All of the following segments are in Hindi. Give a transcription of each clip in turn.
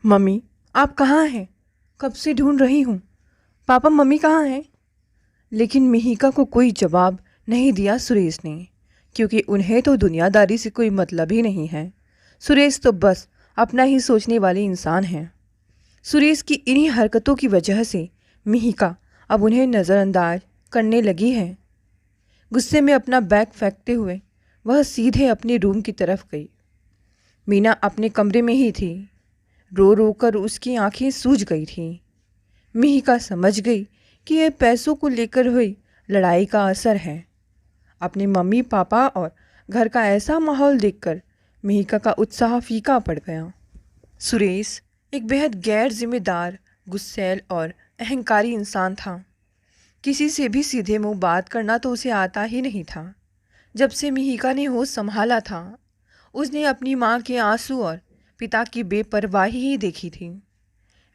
मम्मी, आप कहाँ हैं? कब से ढूंढ रही हूँ। पापा, मम्मी कहाँ हैं? लेकिन मिहिका को कोई जवाब नहीं दिया सुरेश ने, क्योंकि उन्हें तो दुनियादारी से कोई मतलब ही नहीं है। सुरेश तो बस अपना ही सोचने वाले इंसान हैं। सुरेश की इन्हीं हरकतों की वजह से मिहिका अब उन्हें नज़रअंदाज करने लगी है। गुस्से में अपना बैग फेंकते हुए वह सीधे अपने रूम की तरफ गई। मीना अपने कमरे में ही थी। रो रो कर उसकी आंखें सूज गई थीं। मिहिका समझ गई कि यह पैसों को लेकर हुई लड़ाई का असर है। अपने मम्मी पापा और घर का ऐसा माहौल देखकर मिहिका का उत्साह फीका पड़ गया। सुरेश एक बेहद गैर जिम्मेदार, गुस्सैल और अहंकारी इंसान था। किसी से भी सीधे मुंह बात करना तो उसे आता ही नहीं था। जब से मिहिका ने होश संभाला था, उसने अपनी माँ के आंसू और पिता की बेपरवाही ही देखी थी।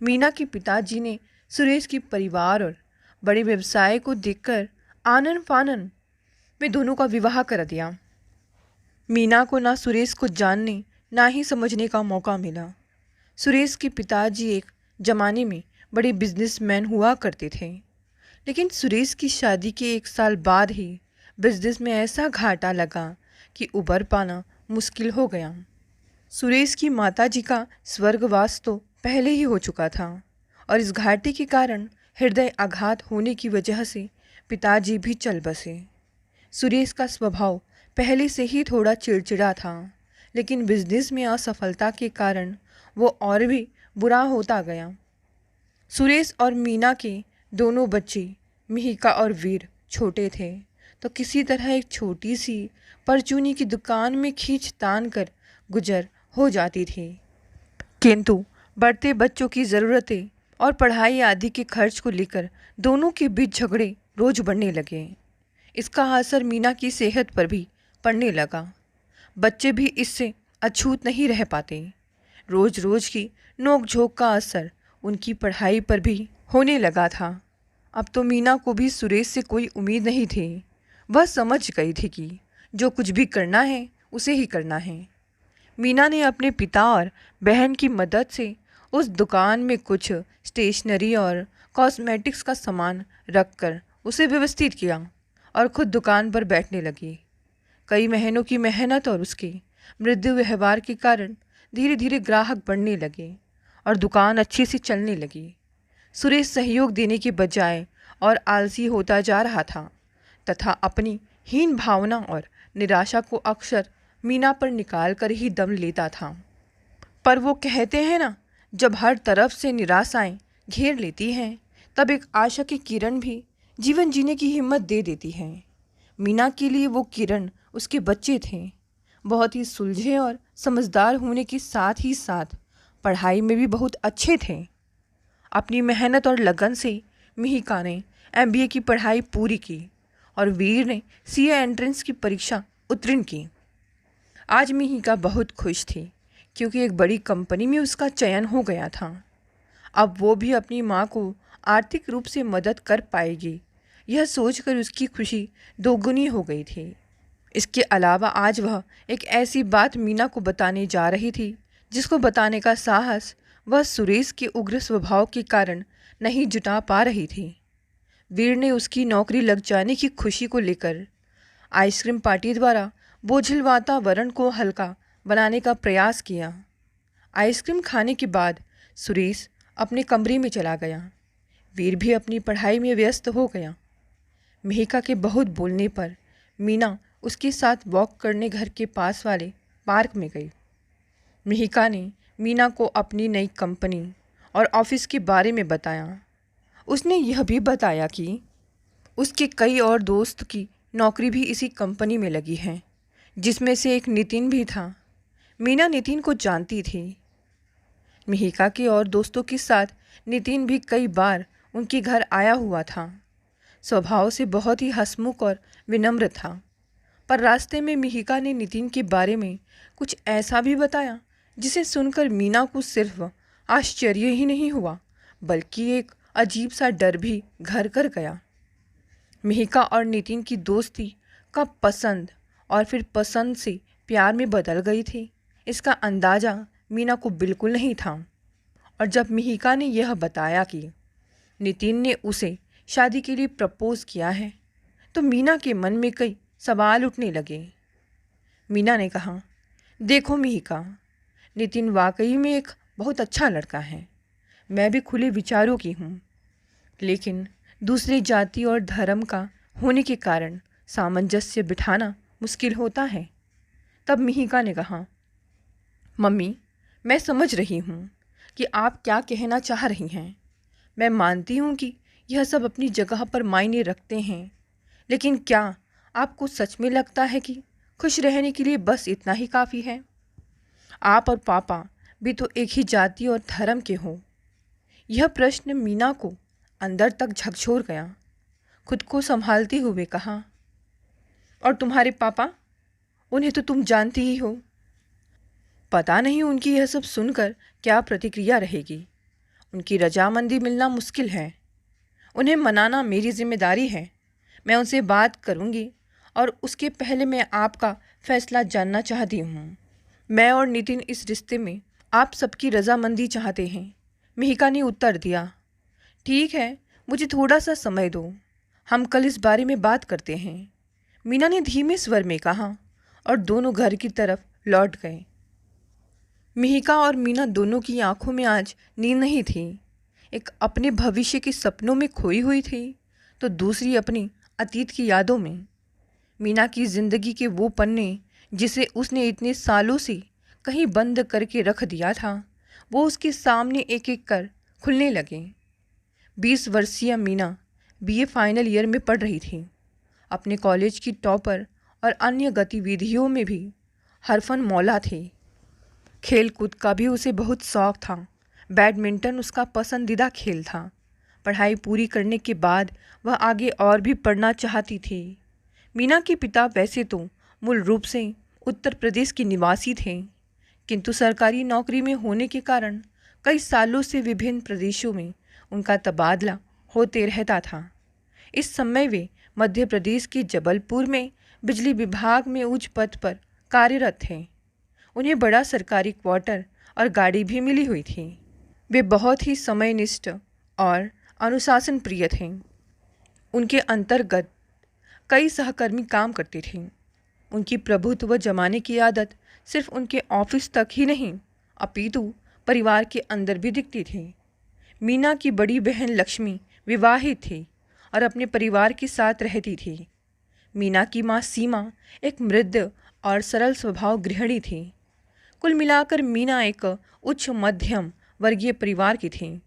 मीना के पिताजी ने सुरेश के परिवार और बड़े व्यवसाय को देखकर आनन फानन में दोनों का विवाह कर दिया। मीना को ना सुरेश को जानने ना ही समझने का मौका मिला। सुरेश के पिताजी एक जमाने में बड़े बिजनेसमैन हुआ करते थे, लेकिन सुरेश की शादी के 1 साल बाद ही बिजनेस में ऐसा घाटा लगा कि उबर पाना मुश्किल हो गया। सुरेश की माताजी का स्वर्गवास तो पहले ही हो चुका था और इस घाटे के कारण हृदय आघात होने की वजह से पिताजी भी चल बसे। सुरेश का स्वभाव पहले से ही थोड़ा चिड़चिड़ा था, लेकिन बिजनेस में असफलता के कारण वो और भी बुरा होता गया। सुरेश और मीना के दोनों बच्चे, मिहिका और वीर, छोटे थे, तो किसी तरह एक छोटी सी परचूनी की दुकान में खींच तान कर गुजर हो जाती थी। किंतु बढ़ते बच्चों की ज़रूरतें और पढ़ाई आदि के खर्च को लेकर दोनों के बीच झगड़े रोज बढ़ने लगे। इसका असर मीना की सेहत पर भी पड़ने लगा। बच्चे भी इससे अछूत नहीं रह पाते। रोज रोज की नोक-झोंक का असर उनकी पढ़ाई पर भी होने लगा था। अब तो मीना को भी सुरेश से कोई उम्मीद नहीं थी। वह समझ गई थी कि जो कुछ भी करना है उसे ही करना है। मीना ने अपने पिता और बहन की मदद से उस दुकान में कुछ स्टेशनरी और कॉस्मेटिक्स का सामान रखकर उसे व्यवस्थित किया और खुद दुकान पर बैठने लगी। कई महीनों की मेहनत और उसके मृदु व्यवहार के कारण धीरे धीरे ग्राहक बढ़ने लगे और दुकान अच्छे से चलने लगी। सुरेश सहयोग देने के बजाय और आलसी होता जा रहा था तथा अपनी हीन भावना और निराशा को अक्सर मीना पर निकाल कर ही दम लेता था। पर वो कहते हैं ना, जब हर तरफ से निराशाएं घेर लेती हैं, तब एक आशा की किरण भी जीवन जीने की हिम्मत दे देती है। मीना के लिए वो किरण उसके बच्चे थे। बहुत ही सुलझे और समझदार होने के साथ ही साथ पढ़ाई में भी बहुत अच्छे थे। अपनी मेहनत और लगन से मिहिका ने MBA की पढ़ाई पूरी की और वीर ने CA एंट्रेंस की परीक्षा उत्तीर्ण की। आज मिहिका बहुत खुश थी, क्योंकि एक बड़ी कंपनी में उसका चयन हो गया था। अब वो भी अपनी माँ को आर्थिक रूप से मदद कर पाएगी, यह सोचकर उसकी खुशी दोगुनी हो गई थी। इसके अलावा आज वह एक ऐसी बात मीना को बताने जा रही थी जिसको बताने का साहस वह सुरेश के उग्र स्वभाव के कारण नहीं जुटा पा रही थी। वीर ने उसकी नौकरी लग जाने की खुशी को लेकर आइसक्रीम पार्टी द्वारा बोझिल वातावरण को हल्का बनाने का प्रयास किया। आइसक्रीम खाने के बाद सुरेश अपने कमरे में चला गया। वीर भी अपनी पढ़ाई में व्यस्त हो गया। मिहिका के बहुत बोलने पर मीना उसके साथ वॉक करने घर के पास वाले पार्क में गई। मिहिका ने मीना को अपनी नई कंपनी और ऑफिस के बारे में बताया। उसने यह भी बताया कि उसके कई और दोस्त की नौकरी भी इसी कंपनी में लगी है, जिसमें से एक नितिन भी था। मीना नितिन को जानती थी। मिहिका के और दोस्तों के साथ नितिन भी कई बार उनके घर आया हुआ था। स्वभाव से बहुत ही हंसमुख और विनम्र था। पर रास्ते में मिहिका ने नितिन के बारे में कुछ ऐसा भी बताया जिसे सुनकर मीना को सिर्फ आश्चर्य ही नहीं हुआ, बल्कि एक अजीब सा डर भी घर कर गया। मिहिका और नितिन की दोस्ती कब पसंद और फिर पसंद से प्यार में बदल गई थी, इसका अंदाज़ा मीना को बिल्कुल नहीं था। और जब मिहिका ने यह बताया कि नितिन ने उसे शादी के लिए प्रपोज किया है तो मीना के मन में कई सवाल उठने लगे। मीना ने कहा, देखो मिहिका, नितिन वाकई में एक बहुत अच्छा लड़का है। मैं भी खुले विचारों की हूँ, लेकिन दूसरी जाति और धर्म का होने के कारण सामंजस्य बिठाना मुश्किल होता है। तब मिहिका ने कहा, मम्मी, मैं समझ रही हूँ कि आप क्या कहना चाह रही हैं। मैं मानती हूँ कि यह सब अपनी जगह पर मायने रखते हैं, लेकिन क्या आपको सच में लगता है कि खुश रहने के लिए बस इतना ही काफ़ी है? आप और पापा भी तो एक ही जाति और धर्म के हो। यह प्रश्न मीना को अंदर तक झकझोर गया। खुद को संभालते हुए कहा, और तुम्हारे पापा, उन्हें तो तुम जानती ही हो। पता नहीं उनकी यह सब सुनकर क्या प्रतिक्रिया रहेगी। उनकी रजामंदी मिलना मुश्किल है। उन्हें मनाना मेरी जिम्मेदारी है। मैं उनसे बात करूंगी और उसके पहले मैं आपका फैसला जानना चाहती हूँ। मैं और नितिन इस रिश्ते में आप सबकी रजामंदी चाहते हैं। मिहिका ने उत्तर दिया। ठीक है, मुझे थोड़ा सा समय दो, हम कल इस बारे में बात करते हैं, मीना ने धीमे स्वर में कहा और दोनों घर की तरफ लौट गए। मिहिका और मीना दोनों की आंखों में आज नींद नहीं थी। एक अपने भविष्य के सपनों में खोई हुई थी तो दूसरी अपनी अतीत की यादों में। मीना की जिंदगी के वो पन्ने जिसे उसने इतने सालों से कहीं बंद करके रख दिया था, वो उसके सामने एक एक कर खुलने लगे। 20 वर्षीय मीना बीए फाइनल ईयर में पढ़ रही थी। अपने कॉलेज की टॉपर और अन्य गतिविधियों में भी हरफन मौला थी। खेल कूद का भी उसे बहुत शौक था। बैडमिंटन उसका पसंदीदा खेल था। पढ़ाई पूरी करने के बाद वह आगे और भी पढ़ना चाहती थी। मीना के पिता वैसे तो मूल रूप से उत्तर प्रदेश के निवासी थे, किंतु सरकारी नौकरी में होने के कारण कई सालों से विभिन्न प्रदेशों में उनका तबादला होते रहता था। इस समय वे मध्य प्रदेश के जबलपुर में बिजली विभाग में उच्च पद पर कार्यरत थे। उन्हें बड़ा सरकारी क्वार्टर और गाड़ी भी मिली हुई थी। वे बहुत ही समयनिष्ठ और अनुशासन प्रिय थे। उनके अंतर्गत कई सहकर्मी काम करते थे। उनकी प्रभुत्व जमाने की आदत सिर्फ उनके ऑफिस तक ही नहीं, अपितु परिवार के अंदर भी दिखती थी। मीना की बड़ी बहन लक्ष्मी विवाहित थी और अपने परिवार के साथ रहती थी। मीना की माँ सीमा एक मृद और सरल स्वभाव गृहिणी थी। कुल मिलाकर मीना एक उच्च मध्यम वर्गीय परिवार की थी,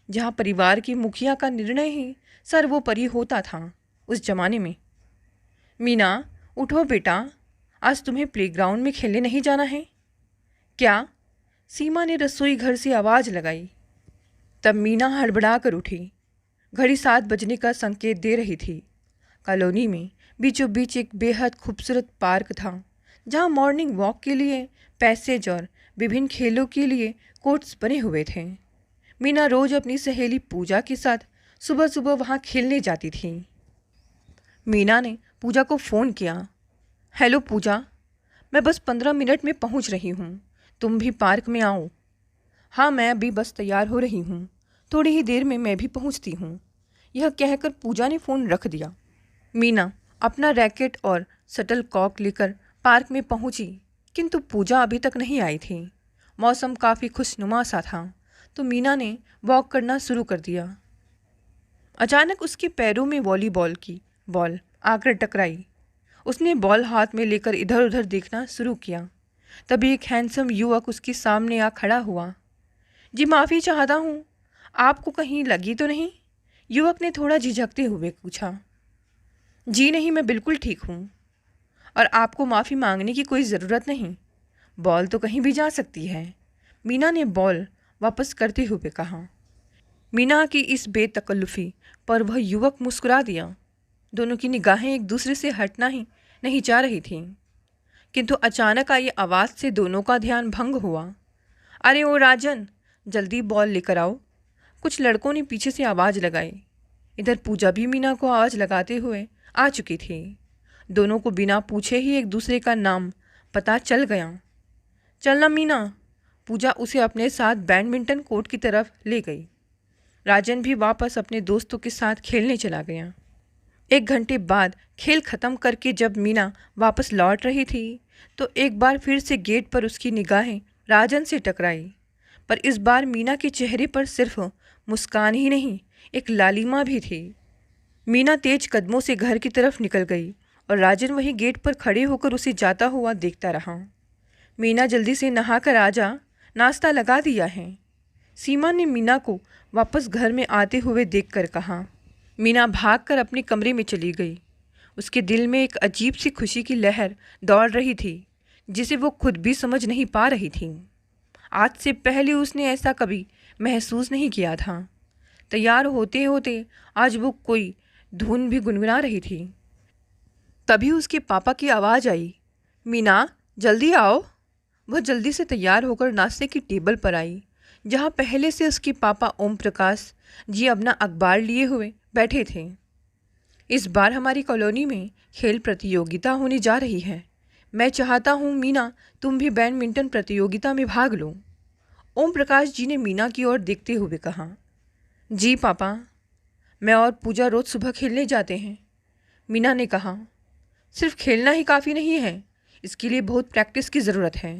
जहाँ परिवार की मुखिया का निर्णय ही सर्वोपरि होता था उस जमाने में। मीना, उठो बेटा, आज तुम्हें प्लेग्राउंड में खेलने नहीं जाना है क्या? सीमा ने रसोई घर से आवाज़ लगाई। तब मीना हड़बड़ा कर उठी। घड़ी 7 बजने का संकेत दे रही थी। कॉलोनी में बीचों बीच एक बेहद खूबसूरत पार्क था, जहाँ मॉर्निंग वॉक के लिए पैसेज और विभिन्न खेलों के लिए कोर्ट्स बने हुए थे। मीना रोज अपनी सहेली पूजा के साथ सुबह सुबह वहाँ खेलने जाती थी। मीना ने पूजा को फ़ोन किया। हेलो पूजा, मैं बस 15 मिनट में पहुँच रही हूँ, तुम भी पार्क में आओ। हाँ, मैं अभी बस तैयार हो रही हूँ, थोड़ी ही देर में मैं भी पहुँचती हूँ। यह कहकर पूजा ने फ़ोन रख दिया। मीना अपना रैकेट और शटल कॉक लेकर पार्क में पहुँची, किंतु पूजा अभी तक नहीं आई थी। मौसम काफ़ी खुशनुमा सा था, तो मीना ने वॉक करना शुरू कर दिया। अचानक उसके पैरों में वॉलीबॉल की बॉल आकर टकराई। उसने बॉल हाथ में लेकर इधर उधर देखना शुरू किया। तभी एक हैंडसम युवक उसके सामने आ खड़ा हुआ। जी माफ़ी चाहता हूँ, आपको कहीं लगी तो नहीं? युवक ने थोड़ा झिझकते हुए पूछा। जी नहीं, मैं बिल्कुल ठीक हूँ और आपको माफ़ी मांगने की कोई ज़रूरत नहीं। बॉल तो कहीं भी जा सकती है, मीना ने बॉल वापस करते हुए कहा। मीना की इस बेतकल्लुफ़ी पर वह युवक मुस्कुरा दिया। दोनों की निगाहें एक दूसरे से हटना ही नहीं चाह रही थीं, किंतु अचानक आई आवाज़ से दोनों का ध्यान भंग हुआ। अरे ओ राजन, जल्दी बॉल लेकर आओ, कुछ लड़कों ने पीछे से आवाज़ लगाई। इधर पूजा भी मीना को आवाज़ लगाते हुए आ चुकी थी। दोनों को बिना पूछे ही एक दूसरे का नाम पता चल गया। चलना मीना, पूजा उसे अपने साथ बैडमिंटन कोर्ट की तरफ ले गई। राजन भी वापस अपने दोस्तों के साथ खेलने चला गया। 1 घंटे बाद खेल खत्म करके जब मीना वापस लौट रही थी तो एक बार फिर से गेट पर उसकी निगाहें राजन से टकराई। पर इस बार मीना के चेहरे पर सिर्फ मुस्कान ही नहीं, एक लालिमा भी थी। मीना तेज कदमों से घर की तरफ निकल गई और राजन वहीं गेट पर खड़े होकर उसे जाता हुआ देखता रहा। मीना जल्दी से नहा कर आ जा, नाश्ता लगा दिया है। सीमा ने मीना को वापस घर में आते हुए देखकर कहा। मीना भागकर अपने कमरे में चली गई। उसके दिल में एक अजीब सी खुशी की लहर दौड़ रही थी जिसे वो खुद भी समझ नहीं पा रही थी। आज से पहले उसने ऐसा कभी महसूस नहीं किया था। तैयार होते होते आज वो कोई धुन भी गुनगुना रही थी। तभी उसके पापा की आवाज़ आई, मीना जल्दी आओ। वह जल्दी से तैयार होकर नाश्ते की टेबल पर आई जहाँ पहले से उसके पापा ओम प्रकाश जी अपना अखबार लिए हुए बैठे थे। इस बार हमारी कॉलोनी में खेल प्रतियोगिता होने जा रही है। मैं चाहता हूँ मीना तुम भी बैडमिंटन प्रतियोगिता में भाग लो। ओम प्रकाश जी ने मीना की ओर देखते हुए कहा। जी पापा, मैं और पूजा रोज़ सुबह खेलने जाते हैं। मीना ने कहा। सिर्फ खेलना ही काफ़ी नहीं है, इसके लिए बहुत प्रैक्टिस की ज़रूरत है।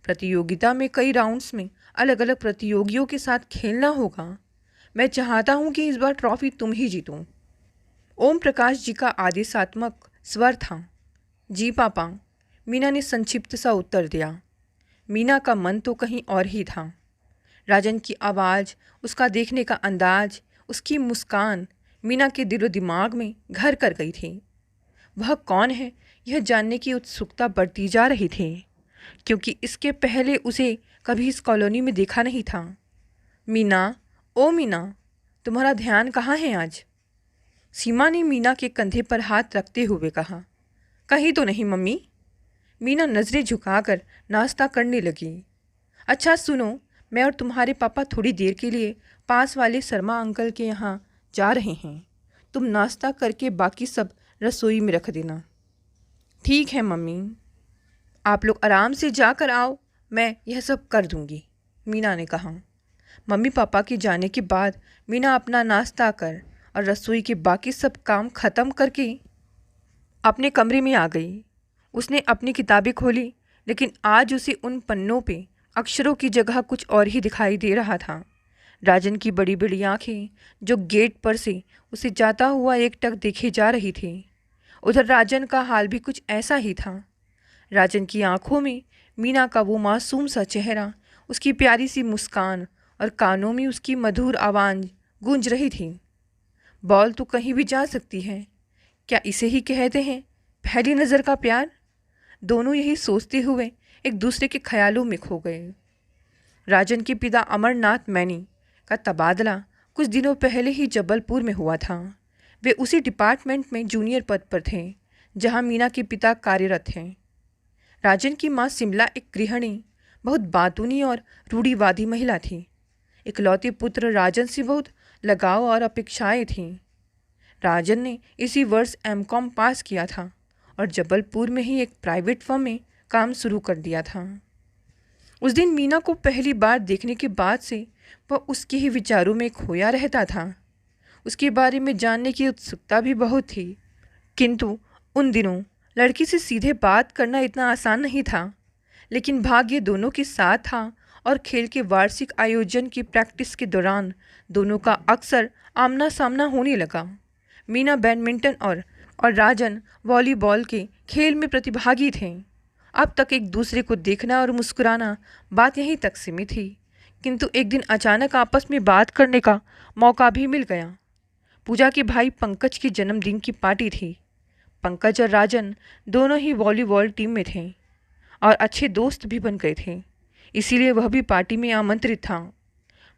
प्रतियोगिता में कई राउंड्स में अलग अलग प्रतियोगियों के साथ खेलना होगा। मैं चाहता हूँ कि इस बार ट्रॉफी तुम ही जीतो। ओम प्रकाश जी का आदेशात्मक स्वर था। जी पापा, मीना ने संक्षिप्त सा उत्तर दिया। मीना का मन तो कहीं और ही था। राजन की आवाज़, उसका देखने का अंदाज, उसकी मुस्कान मीना के दिलो दिमाग में घर कर गई थी। वह कौन है यह जानने की उत्सुकता बढ़ती जा रही थी, क्योंकि इसके पहले उसे कभी इस कॉलोनी में देखा नहीं था। मीना, ओ मीना, तुम्हारा ध्यान कहाँ है आज? सीमा ने मीना के कंधे पर हाथ रखते हुए कहा। कहीं तो नहीं मम्मी। मीना नज़रें झुकाकर नाश्ता करने लगी। अच्छा सुनो, मैं और तुम्हारे पापा थोड़ी देर के लिए पास वाले शर्मा अंकल के यहाँ जा रहे हैं। तुम नाश्ता करके बाकी सब रसोई में रख देना। ठीक है मम्मी, आप लोग आराम से जाकर आओ, मैं यह सब कर दूंगी, मीना ने कहा। मम्मी पापा के जाने के बाद मीना अपना नाश्ता कर और रसोई के बाकी सब काम ख़त्म करके अपने कमरे में आ गई। उसने अपनी किताबें खोली, लेकिन आज उसे उन पन्नों पे अक्षरों की जगह कुछ और ही दिखाई दे रहा था। राजन की बड़ी बड़ी आंखें जो गेट पर से उसे जाता हुआ एकटक देखे जा रही थी। उधर राजन का हाल भी कुछ ऐसा ही था। राजन की आंखों में मीना का वो मासूम सा चेहरा, उसकी प्यारी सी मुस्कान और कानों में उसकी मधुर आवाज़ गूंज रही थी। बॉल तो कहीं भी जा सकती है, क्या इसे ही कहते हैं पहली नज़र का प्यार? दोनों यही सोचते हुए एक दूसरे के ख्यालों में खो गए। राजन के पिता अमरनाथ मैनी का तबादला कुछ दिनों पहले ही जबलपुर में हुआ था। वे उसी डिपार्टमेंट में जूनियर पद पर थे जहां मीना के पिता कार्यरत हैं। राजन की मां शिमला एक गृहिणी, बहुत बातूनी और रूढ़िवादी महिला थी। इकलौते पुत्र राजन से बहुत लगाव और अपेक्षाएं थीं। राजन ने इसी वर्ष एमकॉम पास किया था और जबलपुर में ही एक प्राइवेट फर्म में काम शुरू कर दिया था। उस दिन मीना को पहली बार देखने के बाद से वह उसके ही विचारों में खोया रहता था। उसके बारे में जानने की उत्सुकता भी बहुत थी, किंतु उन दिनों लड़की से सीधे बात करना इतना आसान नहीं था। लेकिन भाग्य दोनों के साथ था और खेल के वार्षिक आयोजन की प्रैक्टिस के दौरान दोनों का अक्सर आमना सामना होने लगा। मीना बैडमिंटन और राजन वॉलीबॉल के खेल में प्रतिभागी थे। अब तक एक दूसरे को देखना और मुस्कुराना बात यहीं तक सीमित थी, किंतु एक दिन अचानक आपस में बात करने का मौका भी मिल गया। पूजा के भाई पंकज की जन्मदिन की पार्टी थी। पंकज और राजन दोनों ही वॉलीबॉल टीम में थे और अच्छे दोस्त भी बन गए थे, इसीलिए वह भी पार्टी में आमंत्रित था।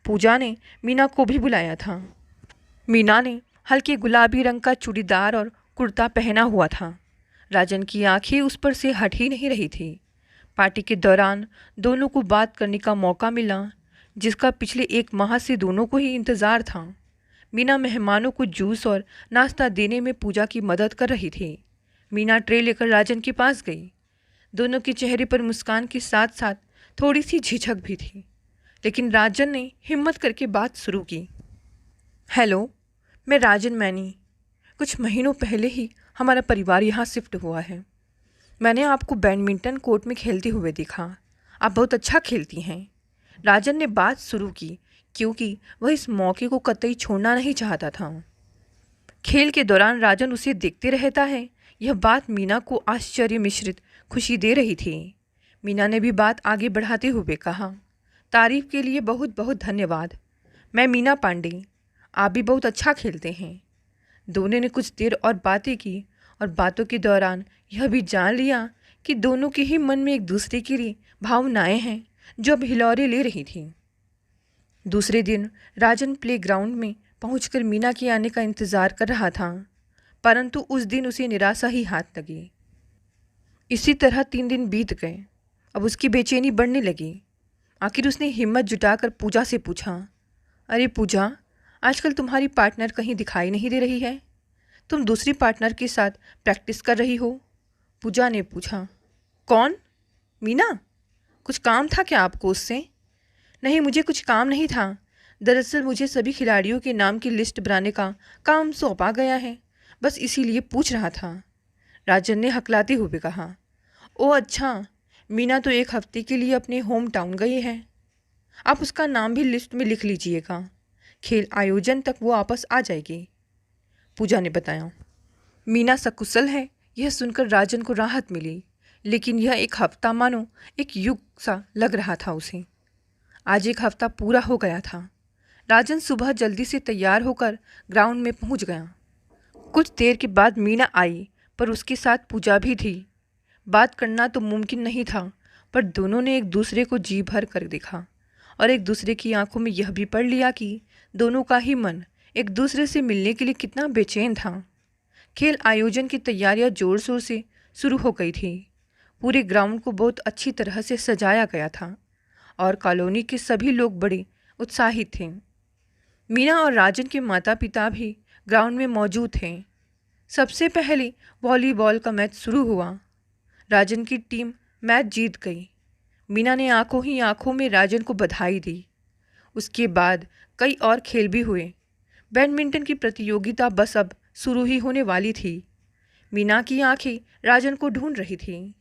पूजा ने मीना को भी बुलाया था। मीना ने हल्के गुलाबी रंग का चूड़ीदार और कुर्ता पहना हुआ था। राजन की आंखें उस पर से हट ही नहीं रही थी। पार्टी के दौरान दोनों को बात करने का मौका मिला, जिसका पिछले 1 माह से दोनों को ही इंतज़ार था। मीना मेहमानों को जूस और नाश्ता देने में पूजा की मदद कर रही थी। मीना ट्रे लेकर राजन के पास गई। दोनों के चेहरे पर मुस्कान के साथ साथ थोड़ी सी झिझक भी थी, लेकिन राजन ने हिम्मत करके बात शुरू की। हेलो, मैं राजन मैनी। कुछ महीनों पहले ही हमारा परिवार यहाँ शिफ्ट हुआ है। मैंने आपको बैडमिंटन कोर्ट में खेलते हुए देखा। आप बहुत अच्छा खेलती हैं। राजन ने बात शुरू की, क्योंकि वह इस मौके को कतई छोड़ना नहीं चाहता था। खेल के दौरान राजन उसे देखते रहता है। यह बात मीना को आश्चर्य मिश्रित खुशी दे रही थी। मीना ने भी बात आगे बढ़ाते हुए कहा, तारीफ के लिए बहुत बहुत धन्यवाद। मैं मीना पांडे। आप भी बहुत अच्छा खेलते हैं। दोनों ने कुछ देर और बातें की, और बातों के दौरान यह भी जान लिया कि दोनों के ही मन में एक दूसरे के लिए भावनाएं हैं जो अब हिलोरे ले रही थी। दूसरे दिन राजन प्लेग्राउंड में पहुंचकर मीना के आने का इंतज़ार कर रहा था, परंतु उस दिन उसे निराशा ही हाथ लगी। इसी तरह 3 दिन बीत गए। अब उसकी बेचैनी बढ़ने लगी। आखिर उसने हिम्मत जुटाकर पूजा से पूछा, अरे पूजा, आजकल तुम्हारी पार्टनर कहीं दिखाई नहीं दे रही है। तुम दूसरी पार्टनर के साथ प्रैक्टिस कर रही हो? पूजा ने पूछा। कौन? मीना। कुछ काम था क्या आपको उससे? नहीं, मुझे कुछ काम नहीं था। दरअसल मुझे सभी खिलाड़ियों के नाम की लिस्ट बनाने का काम सौंपा गया है, बस इसीलिए पूछ रहा था। राजन ने हकलाते हुए कहा। ओह अच्छा, मीना तो 1 हफ्ते के लिए अपने होम टाउन गई है। आप उसका नाम भी लिस्ट में लिख लीजिएगा। खेल आयोजन तक वो वापस आ जाएगी, पूजा ने बताया। मीना सकुशल है, यह सुनकर राजन को राहत मिली, लेकिन यह 1 हफ्ता मानो एक युग सा लग रहा था उसे। आज 1 हफ्ता पूरा हो गया था। राजन सुबह जल्दी से तैयार होकर ग्राउंड में पहुंच गया। कुछ देर के बाद मीना आई, पर उसके साथ पूजा भी थी। बात करना तो मुमकिन नहीं था, पर दोनों ने एक दूसरे को जी भर कर देखा और एक दूसरे की आंखों में यह भी पढ़ लिया कि दोनों का ही मन एक दूसरे से मिलने के लिए कितना बेचैन था। खेल आयोजन की तैयारियां जोर शोर से शुरू हो गई थी। पूरे ग्राउंड को बहुत अच्छी तरह से सजाया गया था और कॉलोनी के सभी लोग बड़े उत्साहित थे। मीना और राजन के माता पिता भी ग्राउंड में मौजूद थे। सबसे पहले वॉलीबॉल का मैच शुरू हुआ। राजन की टीम मैच जीत गई। मीना ने आंखों ही आंखों में राजन को बधाई दी। उसके बाद कई और खेल भी हुए। बैडमिंटन की प्रतियोगिता बस अब शुरू ही होने वाली थी। मीना की आंखें राजन को ढूंढ रही थीं।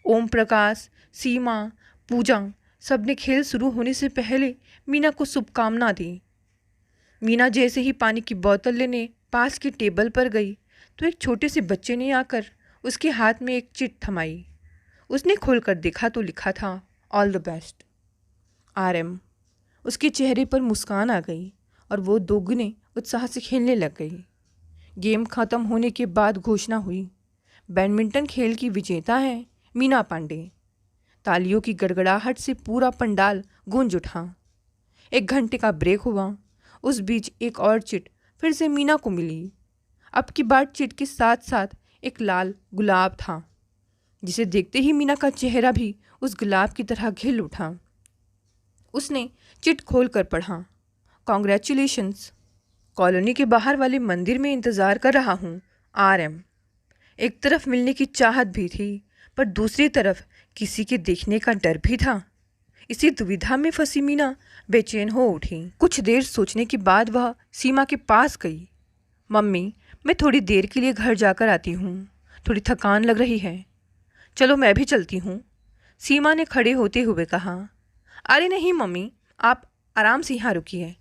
ओम प्रकाश, सीमा, पूजा सबने खेल शुरू होने से पहले मीना को शुभकामना दी। मीना जैसे ही पानी की बोतल लेने पास की टेबल पर गई, तो एक छोटे से बच्चे ने आकर उसके हाथ में एक चिट थमाई। उसने खोलकर देखा तो लिखा था, ऑल द बेस्ट RM। उसके चेहरे पर मुस्कान आ गई और वो दोगुने उत्साह से खेलने लग गई। गेम खत्म होने के बाद घोषणा हुई, बैडमिंटन खेल की विजेता है मीना पांडे। तालियों की गड़गड़ाहट से पूरा पंडाल गूंज उठा। 1 घंटे का ब्रेक हुआ। उस बीच एक और चिट फिर से मीना को मिली। अब की बार चिट के साथ साथ एक लाल गुलाब था, जिसे देखते ही मीना का चेहरा भी उस गुलाब की तरह खिल उठा। उसने चिट खोल कर पढ़ा, कॉन्ग्रेचुलेशंस। कॉलोनी के बाहर वाले मंदिर में इंतज़ार कर रहा हूँ, RM। एक तरफ मिलने की चाहत भी थी, पर दूसरी तरफ किसी के देखने का डर भी था। इसी दुविधा में फंसी मीना बेचैन हो उठी। कुछ देर सोचने के बाद वह सीमा के पास गई। मम्मी, मैं थोड़ी देर के लिए घर जाकर आती हूँ, थोड़ी थकान लग रही है। चलो मैं भी चलती हूँ, सीमा ने खड़े होते हुए कहा। अरे नहीं मम्मी, आप आराम से यहाँ रुकिए,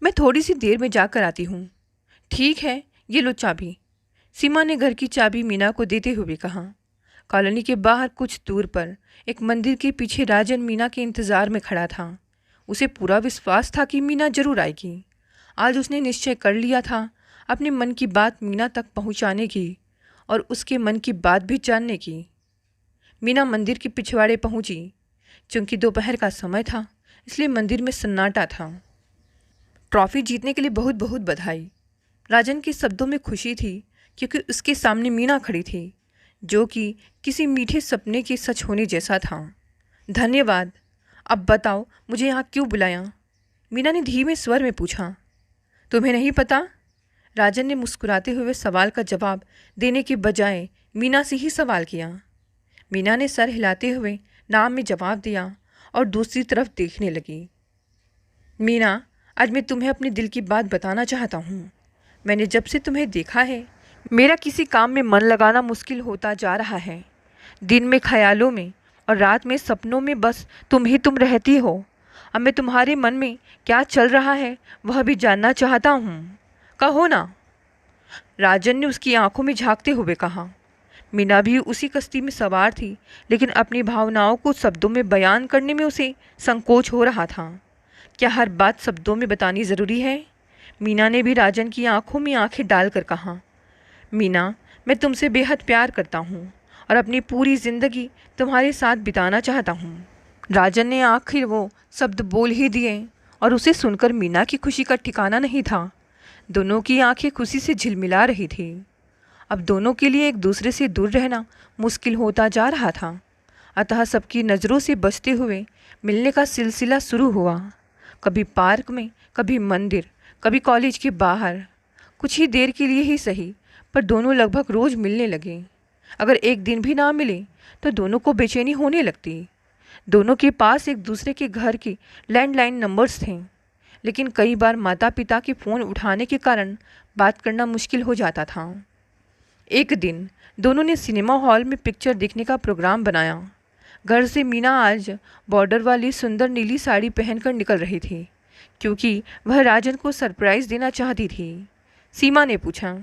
मैं थोड़ी सी देर में जाकर आती हूँ। ठीक है, ये लो चाबी, सीमा ने घर की चाबी मीना को देते हुए कहा। कॉलोनी के बाहर कुछ दूर पर एक मंदिर के पीछे राजन मीना के इंतज़ार में खड़ा था। उसे पूरा विश्वास था कि मीना जरूर आएगी। आज उसने निश्चय कर लिया था अपने मन की बात मीना तक पहुंचाने की और उसके मन की बात भी जानने की। मीना मंदिर के पिछवाड़े पहुंची। चूंकि दोपहर का समय था, इसलिए मंदिर में सन्नाटा था। ट्रॉफी जीतने के लिए बहुत बहुत बधाई। राजन के शब्दों में खुशी थी, क्योंकि उसके सामने मीना खड़ी थी, जो कि किसी मीठे सपने के सच होने जैसा था। धन्यवाद। अब बताओ मुझे यहाँ क्यों बुलाया? मीना ने धीमे स्वर में पूछा। तुम्हें नहीं पता? राजन ने मुस्कुराते हुए सवाल का जवाब देने के बजाय मीना से ही सवाल किया। मीना ने सर हिलाते हुए नाम में जवाब दिया और दूसरी तरफ देखने लगी। मीना, आज मैं तुम्हें अपने दिल की बात बताना चाहता हूँ। मैंने जब से तुम्हें देखा है, मेरा किसी काम में मन लगाना मुश्किल होता जा रहा है। दिन में ख्यालों में और रात में सपनों में बस तुम ही तुम रहती हो। अब मैं तुम्हारे मन में क्या चल रहा है वह भी जानना चाहता हूँ। कहो ना। राजन ने उसकी आंखों में झांकते हुए कहा। मीना भी उसी कश्ती में सवार थी, लेकिन अपनी भावनाओं को शब्दों में बयान करने में उसे संकोच हो रहा था। क्या हर बात शब्दों में बतानी ज़रूरी है? मीना ने भी राजन की आंखों में आंखें डालकर कहा। मीना, मैं तुमसे बेहद प्यार करता हूँ और अपनी पूरी ज़िंदगी तुम्हारे साथ बिताना चाहता हूँ। राजन ने आखिर वो शब्द बोल ही दिए और उसे सुनकर मीना की खुशी का ठिकाना नहीं था। दोनों की आंखें खुशी से झिलमिला रही थी। अब दोनों के लिए एक दूसरे से दूर रहना मुश्किल होता जा रहा था। अतः सबकी नज़रों से बचते हुए मिलने का सिलसिला शुरू हुआ। कभी पार्क में, कभी मंदिर, कभी कॉलेज के बाहर। कुछ ही देर के लिए ही सही, पर दोनों लगभग रोज़ मिलने लगे। अगर एक दिन भी ना मिले तो दोनों को बेचैनी होने लगती। दोनों के पास एक दूसरे के घर के लैंडलाइन नंबर्स थे, लेकिन कई बार माता पिता के फ़ोन उठाने के कारण बात करना मुश्किल हो जाता था। एक दिन दोनों ने सिनेमा हॉल में पिक्चर देखने का प्रोग्राम बनाया। घर से मीना आज बॉर्डर वाली सुंदर नीली साड़ी पहनकर निकल रही थी, क्योंकि वह राजन को सरप्राइज़ देना चाहती थी। सीमा ने पूछा,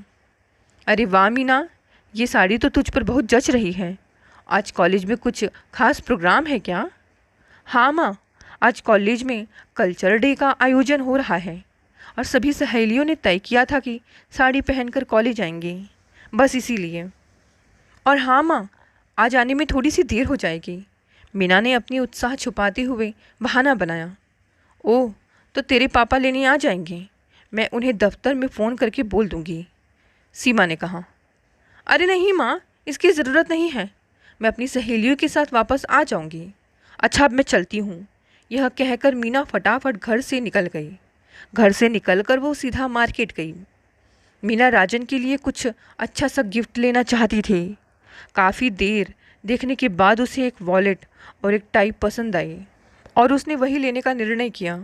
अरे वाह मीना, ये साड़ी तो तुझ पर बहुत जच रही है। आज कॉलेज में कुछ खास प्रोग्राम है क्या? हाँ माँ, आज कॉलेज में कल्चर डे का आयोजन हो रहा है और सभी सहेलियों ने तय किया था कि साड़ी पहनकर कॉलेज आएंगे, बस इसीलिए। और हाँ माँ, आज आने में थोड़ी सी देर हो जाएगी। मीना ने अपनी उत्साह छुपाते हुए बहाना बनाया। ओह, तो तेरे पापा लेने आ जाएंगे। मैं उन्हें दफ्तर में फ़ोन करके बोल दूँगी, सीमा ने कहा। अरे नहीं माँ, इसकी ज़रूरत नहीं है। मैं अपनी सहेलियों के साथ वापस आ जाऊँगी। अच्छा, अब मैं चलती हूँ। यह कहकर मीना फटाफट घर से निकल गई। घर से निकलकर वो सीधा मार्केट गई। मीना राजन के लिए कुछ अच्छा सा गिफ्ट लेना चाहती थी। काफ़ी देर देखने के बाद उसे एक वॉलेट और एक टाई पसंद आई और उसने वही लेने का निर्णय किया।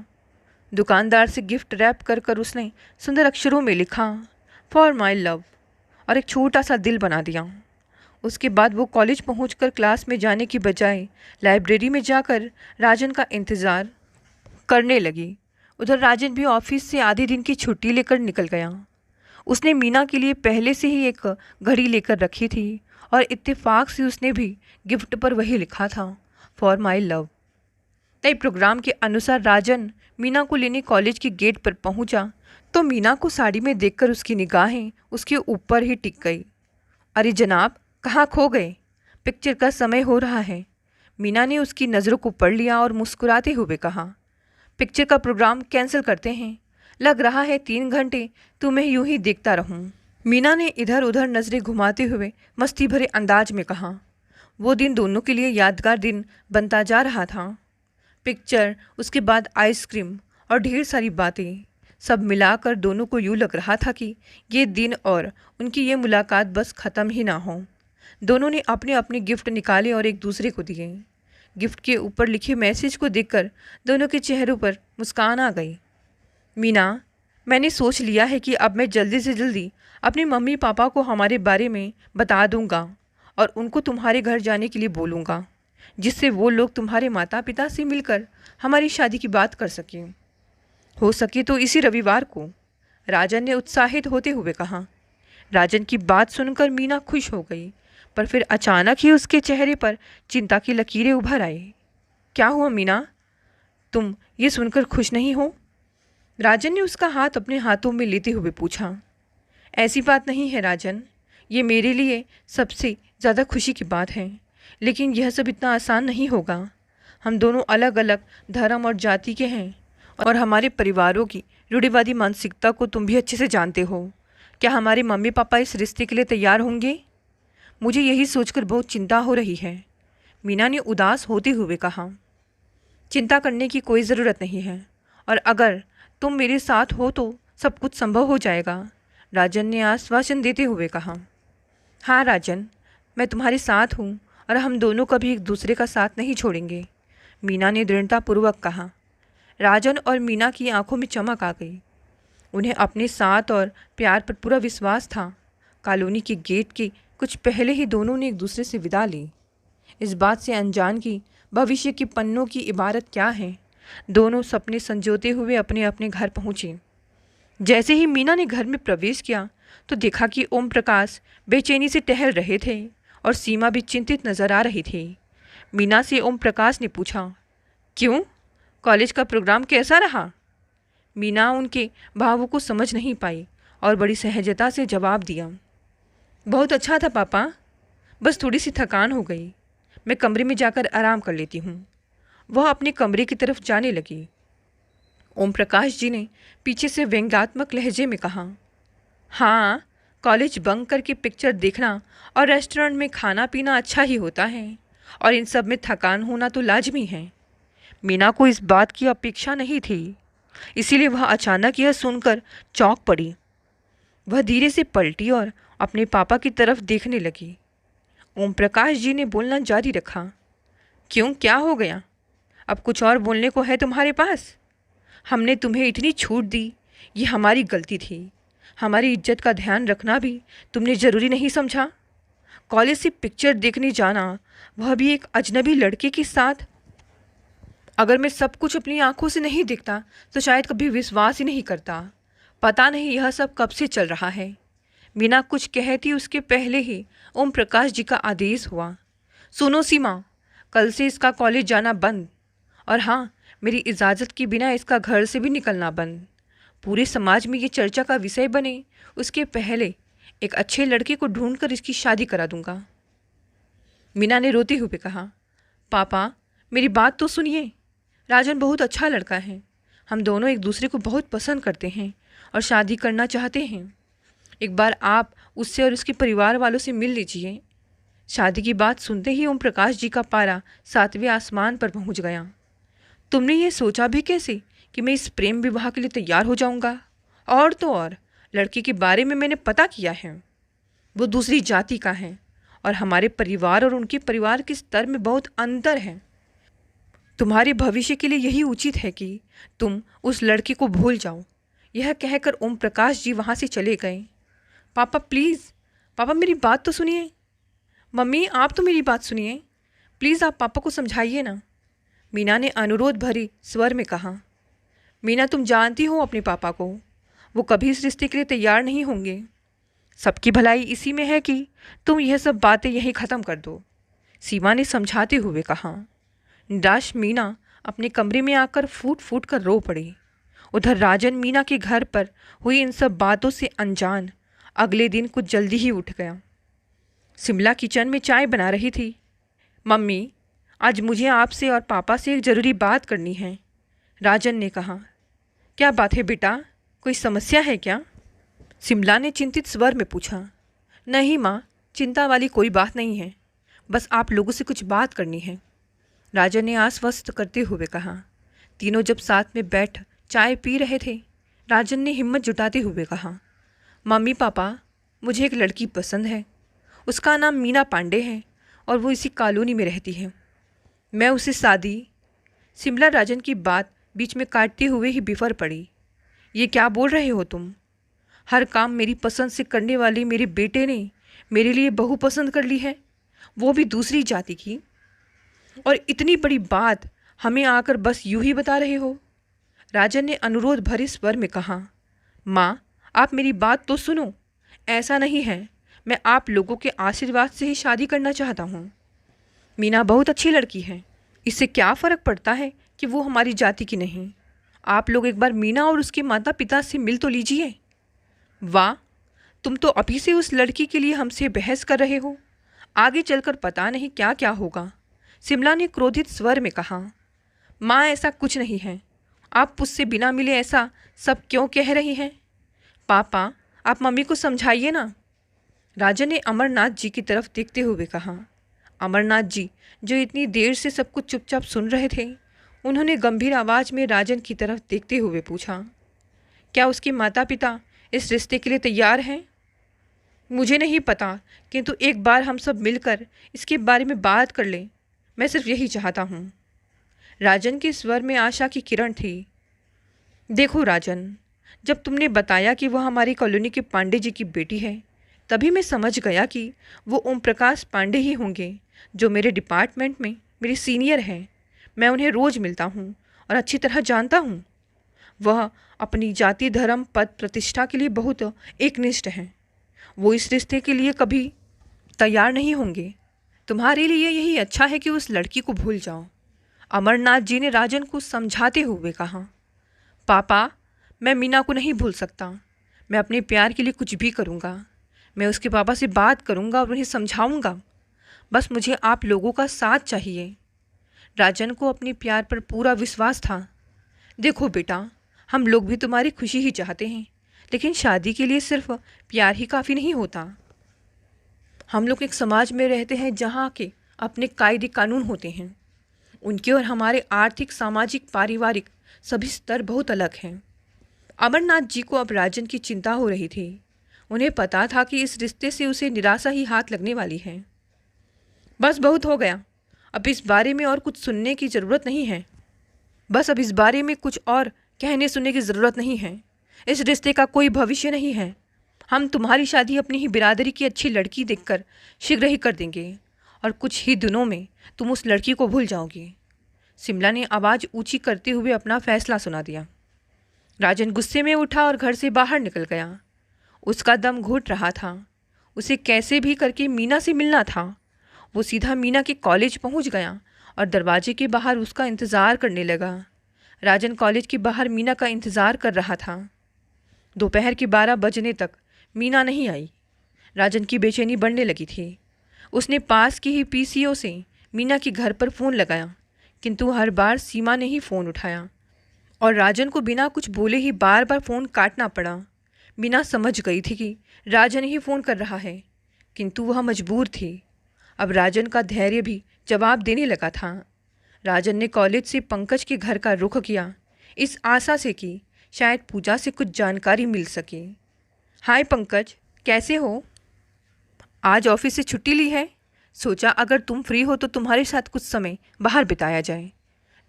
दुकानदार से गिफ्ट रैप कर कर उसने सुंदर अक्षरों में लिखा, फॉर माई लव, और एक छोटा सा दिल बना दिया। उसके बाद वो कॉलेज पहुंचकर क्लास में जाने की बजाय लाइब्रेरी में जाकर राजन का इंतज़ार करने लगी। उधर राजन भी ऑफिस से आधे दिन की छुट्टी लेकर निकल गया। उसने मीना के लिए पहले से ही एक घड़ी लेकर रखी थी और इत्तेफाक से उसने भी गिफ्ट पर वही लिखा था, फॉर माई लव। तय प्रोग्राम के अनुसार राजन मीना को लेने कॉलेज के गेट पर पहुंचा तो मीना को साड़ी में देखकर उसकी निगाहें उसके ऊपर ही टिक गई। अरे जनाब, कहाँ खो गए? पिक्चर का समय हो रहा है। मीना ने उसकी नज़रों को पढ़ लिया और मुस्कुराते हुए कहा, पिक्चर का प्रोग्राम कैंसिल करते हैं। लग रहा है 3 घंटे तुम्हें यूं ही देखता रहूं। मीना ने इधर उधर नज़रें घुमाते हुए मस्ती भरे अंदाज में कहा। वो दिन दोनों के लिए यादगार दिन बनता जा रहा था। पिक्चर, उसके बाद आइसक्रीम और ढेर सारी बातें, सब मिलाकर दोनों को यूँ लग रहा था कि ये दिन और उनकी ये मुलाकात बस ख़त्म ही ना हो। दोनों ने अपने अपने गिफ्ट निकाले और एक दूसरे को दिए। गिफ्ट के ऊपर लिखे मैसेज को देखकर दोनों के चेहरों पर मुस्कान आ गई। मीना, मैंने सोच लिया है कि अब मैं जल्दी से जल्दी अपने मम्मी पापा को हमारे बारे में बता दूंगा और उनको तुम्हारे घर जाने के लिए बोलूँगा, जिससे वो लोग तुम्हारे माता पिता से मिलकर हमारी शादी की बात कर सकें। हो सके तो इसी रविवार को, राजन ने उत्साहित होते हुए कहा। राजन की बात सुनकर मीना खुश हो गई, पर फिर अचानक ही उसके चेहरे पर चिंता की लकीरें उभर आई। क्या हुआ मीना, तुम ये सुनकर खुश नहीं हो? राजन ने उसका हाथ अपने हाथों में लेते हुए पूछा। ऐसी बात नहीं है राजन, ये मेरे लिए सबसे ज़्यादा खुशी की बात है, लेकिन यह सब इतना आसान नहीं होगा। हम दोनों अलग अलग धर्म और जाति के हैं और हमारे परिवारों की रूढ़िवादी मानसिकता को तुम भी अच्छे से जानते हो। क्या हमारे मम्मी पापा इस रिश्ते के लिए तैयार होंगे? मुझे यही सोचकर बहुत चिंता हो रही है, मीना ने उदास होते हुए कहा। चिंता करने की कोई ज़रूरत नहीं है, और अगर तुम मेरे साथ हो तो सब कुछ संभव हो जाएगा, राजन ने आश्वासन देते हुए कहा। हाँ राजन, मैं तुम्हारे साथ हूँ और हम दोनों कभी एक दूसरे का साथ नहीं छोड़ेंगे, मीना ने दृढ़तापूर्वक कहा। राजन और मीना की आंखों में चमक आ गई। उन्हें अपने साथ और प्यार पर पूरा विश्वास था। कॉलोनी के गेट के कुछ पहले ही दोनों ने एक दूसरे से विदा ली। इस बात से अनजान कि भविष्य के पन्नों की इबारत क्या है, दोनों सपने संजोते हुए अपने अपने घर पहुँचे। जैसे ही मीना ने घर में प्रवेश किया तो देखा कि ओम प्रकाश बेचैनी से टहल रहे थे और सीमा भी चिंतित नजर आ रही थी। मीना से ओम प्रकाश ने पूछा, क्यों, कॉलेज का प्रोग्राम कैसा रहा? मीना उनके भावों को समझ नहीं पाई और बड़ी सहजता से जवाब दिया, बहुत अच्छा था पापा, बस थोड़ी सी थकान हो गई। मैं कमरे में जाकर आराम कर लेती हूँ। वह अपने कमरे की तरफ जाने लगी। ओम प्रकाश जी ने पीछे से व्यंग्यात्मक लहजे में कहा, हाँ, कॉलेज बंक करके पिक्चर देखना और रेस्टोरेंट में खाना पीना अच्छा ही होता है, और इन सब में थकान होना तो लाजमी है। मीना को इस बात की अपेक्षा नहीं थी, इसीलिए वह अचानक यह सुनकर चौंक पड़ी। वह धीरे से पलटी और अपने पापा की तरफ देखने लगी। ओम प्रकाश जी ने बोलना जारी रखा, क्यों, क्या हो गया? अब कुछ और बोलने को है तुम्हारे पास? हमने तुम्हें इतनी छूट दी, ये हमारी गलती थी। हमारी इज्जत का ध्यान रखना भी तुमने ज़रूरी नहीं समझा। कॉलेज से पिक्चर देखने जाना, वह भी एक अजनबी लड़के के साथ। अगर मैं सब कुछ अपनी आंखों से नहीं देखता तो शायद कभी विश्वास ही नहीं करता। पता नहीं यह सब कब से चल रहा है। मीना कुछ कहती उसके पहले ही ओम प्रकाश जी का आदेश हुआ, सुनो सीमा, कल से इसका कॉलेज जाना बंद, और हाँ, मेरी इजाज़त के बिना इसका घर से भी निकलना बंद। पूरे समाज में ये चर्चा का विषय बने उसके पहले एक अच्छे लड़के को ढूंढकर इसकी शादी करा दूंगा। मीना ने रोते हुए कहा, पापा, मेरी बात तो सुनिए। राजन बहुत अच्छा लड़का है। हम दोनों एक दूसरे को बहुत पसंद करते हैं और शादी करना चाहते हैं। एक बार आप उससे और उसके परिवार वालों से मिल लीजिए। शादी की बात सुनते ही ओम प्रकाश जी का पारा 7वें आसमान पर पहुंच गया। तुमने ये सोचा भी कैसे कि मैं इस प्रेम विवाह के लिए तैयार हो जाऊंगा? और तो और, लड़के के बारे में मैंने पता किया है। वो दूसरी जाति का है और हमारे परिवार और उनके परिवार के स्तर में बहुत अंतर है। तुम्हारे भविष्य के लिए यही उचित है कि तुम उस लड़के को भूल जाओ। यह कहकर ओम प्रकाश जी वहाँ से चले गए। पापा प्लीज़, पापा मेरी बात तो सुनिए। मम्मी, आप तो मेरी बात सुनिए, प्लीज़ आप पापा को समझाइए ना, मीना ने अनुरोध भरी स्वर में कहा। मीना, तुम जानती हो अपने पापा को, वो कभी इस रिश्ते के लिए तैयार नहीं होंगे। सबकी भलाई इसी में है कि तुम यह सब बातें यहीं ख़त्म कर दो, सीमा ने समझाते हुए कहा। निराश मीना अपने कमरे में आकर फूट फूट कर रो पड़ी। उधर राजन मीना के घर पर हुई इन सब बातों से अनजान अगले दिन कुछ जल्दी ही उठ गया। शिमला किचन में चाय बना रही थी। मम्मी, आज मुझे आपसे और पापा से एक ज़रूरी बात करनी है, राजन ने कहा। क्या बात है बेटा, कोई समस्या है क्या? शिमला ने चिंतित स्वर में पूछा। नहीं माँ, चिंता वाली कोई बात नहीं है, बस आप लोगों से कुछ बात करनी है, राजन ने आश्वस्त करते हुए कहा। तीनों जब साथ में बैठ चाय पी रहे थे, राजन ने हिम्मत जुटाते हुए कहा, मम्मी पापा, मुझे एक लड़की पसंद है। उसका नाम मीना पांडे है और वो इसी कॉलोनी में रहती है। मैं उसे शादी। शिमला राजन की बात बीच में काटते हुए ही बिफर पड़ी। ये क्या बोल रहे हो तुम? हर काम मेरी पसंद से करने वाले मेरे बेटे ने मेरे लिए बहू पसंद कर ली है, वो भी दूसरी जाति की, और इतनी बड़ी बात हमें आकर बस यूं ही बता रहे हो, राजन ने अनुरोध भरे स्वर में कहा। माँ, आप मेरी बात तो सुनो, ऐसा नहीं है, मैं आप लोगों के आशीर्वाद से ही शादी करना चाहता हूँ। मीना बहुत अच्छी लड़की है, इससे क्या फ़र्क पड़ता है कि वो हमारी जाति की नहीं। आप लोग एक बार मीना और उसके माता पिता से मिल तो लीजिए। वाह, तुम तो अभी से उस लड़की के लिए हमसे बहस कर रहे हो, आगे चलकर पता नहीं क्या क्या होगा, शिमला ने क्रोधित स्वर में कहा। माँ, ऐसा कुछ नहीं है, आप मुझसे बिना मिले ऐसा सब क्यों कह रही हैं? पापा, आप मम्मी को समझाइए ना, राजन ने अमरनाथ जी की तरफ देखते हुए कहा। अमरनाथ जी, जो इतनी देर से सब कुछ चुपचाप सुन रहे थे, उन्होंने गंभीर आवाज़ में राजन की तरफ देखते हुए पूछा, क्या उसके माता पिता इस रिश्ते के लिए तैयार हैं? मुझे नहीं पता, किंतु एक बार हम सब मिलकर इसके बारे में बात कर लें, मैं सिर्फ यही चाहता हूँ, राजन के स्वर में आशा की किरण थी। देखो राजन, जब तुमने बताया कि वह हमारी कॉलोनी के पांडे जी की बेटी है, तभी मैं समझ गया कि वो ओम प्रकाश पांडे ही होंगे, जो मेरे डिपार्टमेंट में मेरे सीनियर हैं। मैं उन्हें रोज़ मिलता हूँ और अच्छी तरह जानता हूँ। वह अपनी जाति, धर्म, पद, प्रतिष्ठा के लिए बहुत एकनिष्ठ हैं। वो इस रिश्ते के लिए कभी तैयार नहीं होंगे। तुम्हारे लिए यही अच्छा है कि उस लड़की को भूल जाओ। अमरनाथ जी ने राजन को समझाते हुए कहा। पापा, मैं मीना को नहीं भूल सकता। मैं अपने प्यार के लिए कुछ भी करूँगा। मैं उसके पापा से बात करूँगा और उन्हें समझाऊँगा। बस मुझे आप लोगों का साथ चाहिए। राजन को अपने प्यार पर पूरा विश्वास था। देखो बेटा, हम लोग भी तुम्हारी खुशी ही चाहते हैं, लेकिन शादी के लिए सिर्फ प्यार ही काफ़ी नहीं होता। हम लोग एक समाज में रहते हैं जहाँ के अपने कायदे कानून होते हैं। उनके और हमारे आर्थिक, सामाजिक, पारिवारिक सभी स्तर बहुत अलग हैं। अमरनाथ जी को अब राजन की चिंता हो रही थी। उन्हें पता था कि इस रिश्ते से उसे निराशा ही हाथ लगने वाली है। बस बहुत हो गया। अब इस बारे में और कुछ सुनने की ज़रूरत नहीं है। बस अब इस बारे में कुछ और कहने सुनने की ज़रूरत नहीं है। इस रिश्ते का कोई भविष्य नहीं है। हम तुम्हारी शादी अपनी ही बिरादरी की अच्छी लड़की देखकर शीघ्र ही कर देंगे और कुछ ही दिनों में तुम उस लड़की को भूल जाओगे। शिमला ने आवाज़ ऊंची करते हुए अपना फैसला सुना दिया। राजन गुस्से में उठा और घर से बाहर निकल गया। उसका दम घुट रहा था। उसे कैसे भी करके मीना से मिलना था। वो सीधा मीना के कॉलेज पहुंच गया और दरवाजे के बाहर उसका इंतज़ार करने लगा। राजन कॉलेज के बाहर मीना का इंतज़ार कर रहा था। दोपहर के 12 बजने तक मीना नहीं आई। राजन की बेचैनी बढ़ने लगी थी। उसने पास की ही पीसीओ से मीना के घर पर फ़ोन लगाया, किंतु हर बार सीमा ने ही फ़ोन उठाया और राजन को बिना कुछ बोले ही बार बार फ़ोन काटना पड़ा। मीना समझ गई थी कि राजन ही फ़ोन कर रहा है, किंतु वह मजबूर थी। अब राजन का धैर्य भी जवाब देने लगा था। राजन ने कॉलेज से पंकज के घर का रुख किया, इस आशा से कि शायद पूजा से कुछ जानकारी मिल सके। हाय पंकज, कैसे हो? आज ऑफिस से छुट्टी ली है। सोचा अगर तुम फ्री हो तो तुम्हारे साथ कुछ समय बाहर बिताया जाए,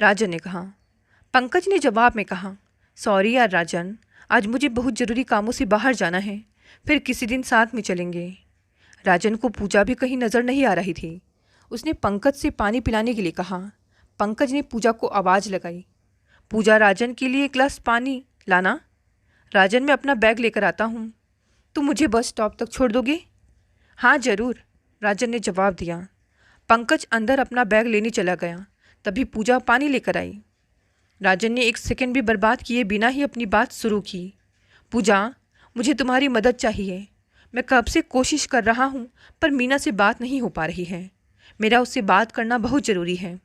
राजन ने कहा। पंकज ने जवाब में कहा, सॉरी यार राजन, आज मुझे बहुत ज़रूरी कामों से बाहर जाना है, फिर किसी दिन साथ में चलेंगे। राजन को पूजा भी कहीं नज़र नहीं आ रही थी। उसने पंकज से पानी पिलाने के लिए कहा। पंकज ने पूजा को आवाज़ लगाई। पूजा, राजन के लिए एक गिलास पानी लाना। राजन, मैं अपना बैग लेकर आता हूँ, तुम मुझे बस स्टॉप तक छोड़ दोगे? हाँ ज़रूर, राजन ने जवाब दिया। पंकज अंदर अपना बैग लेने चला गया। तभी पूजा पानी लेकर आई। राजन ने एक सेकंड भी बर्बाद किए बिना ही अपनी बात शुरू की। पूजा, मुझे तुम्हारी मदद चाहिए। मैं कब से कोशिश कर रहा हूँ, पर मीना से बात नहीं हो पा रही है। मेरा उससे बात करना बहुत ज़रूरी है।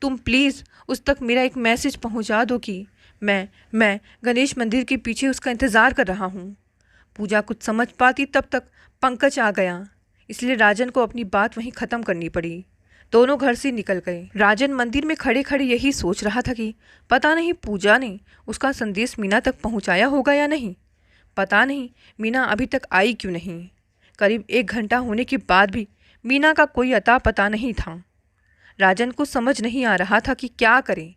तुम प्लीज़ उस तक मेरा एक मैसेज पहुँचा दो कि मैं गणेश मंदिर के पीछे उसका इंतज़ार कर रहा हूँ। पूजा कुछ समझ पाती तब तक पंकज आ गया, इसलिए राजन को अपनी बात वहीं ख़त्म करनी पड़ी। दोनों घर से निकल गए। राजन मंदिर में खड़े खड़े यही सोच रहा था कि पता नहीं पूजा ने उसका संदेश मीना तक पहुंचाया होगा या नहीं। पता नहीं मीना अभी तक आई क्यों नहीं। करीब 1 घंटा होने के बाद भी मीना का कोई अता पता नहीं था। राजन को समझ नहीं आ रहा था कि क्या करे।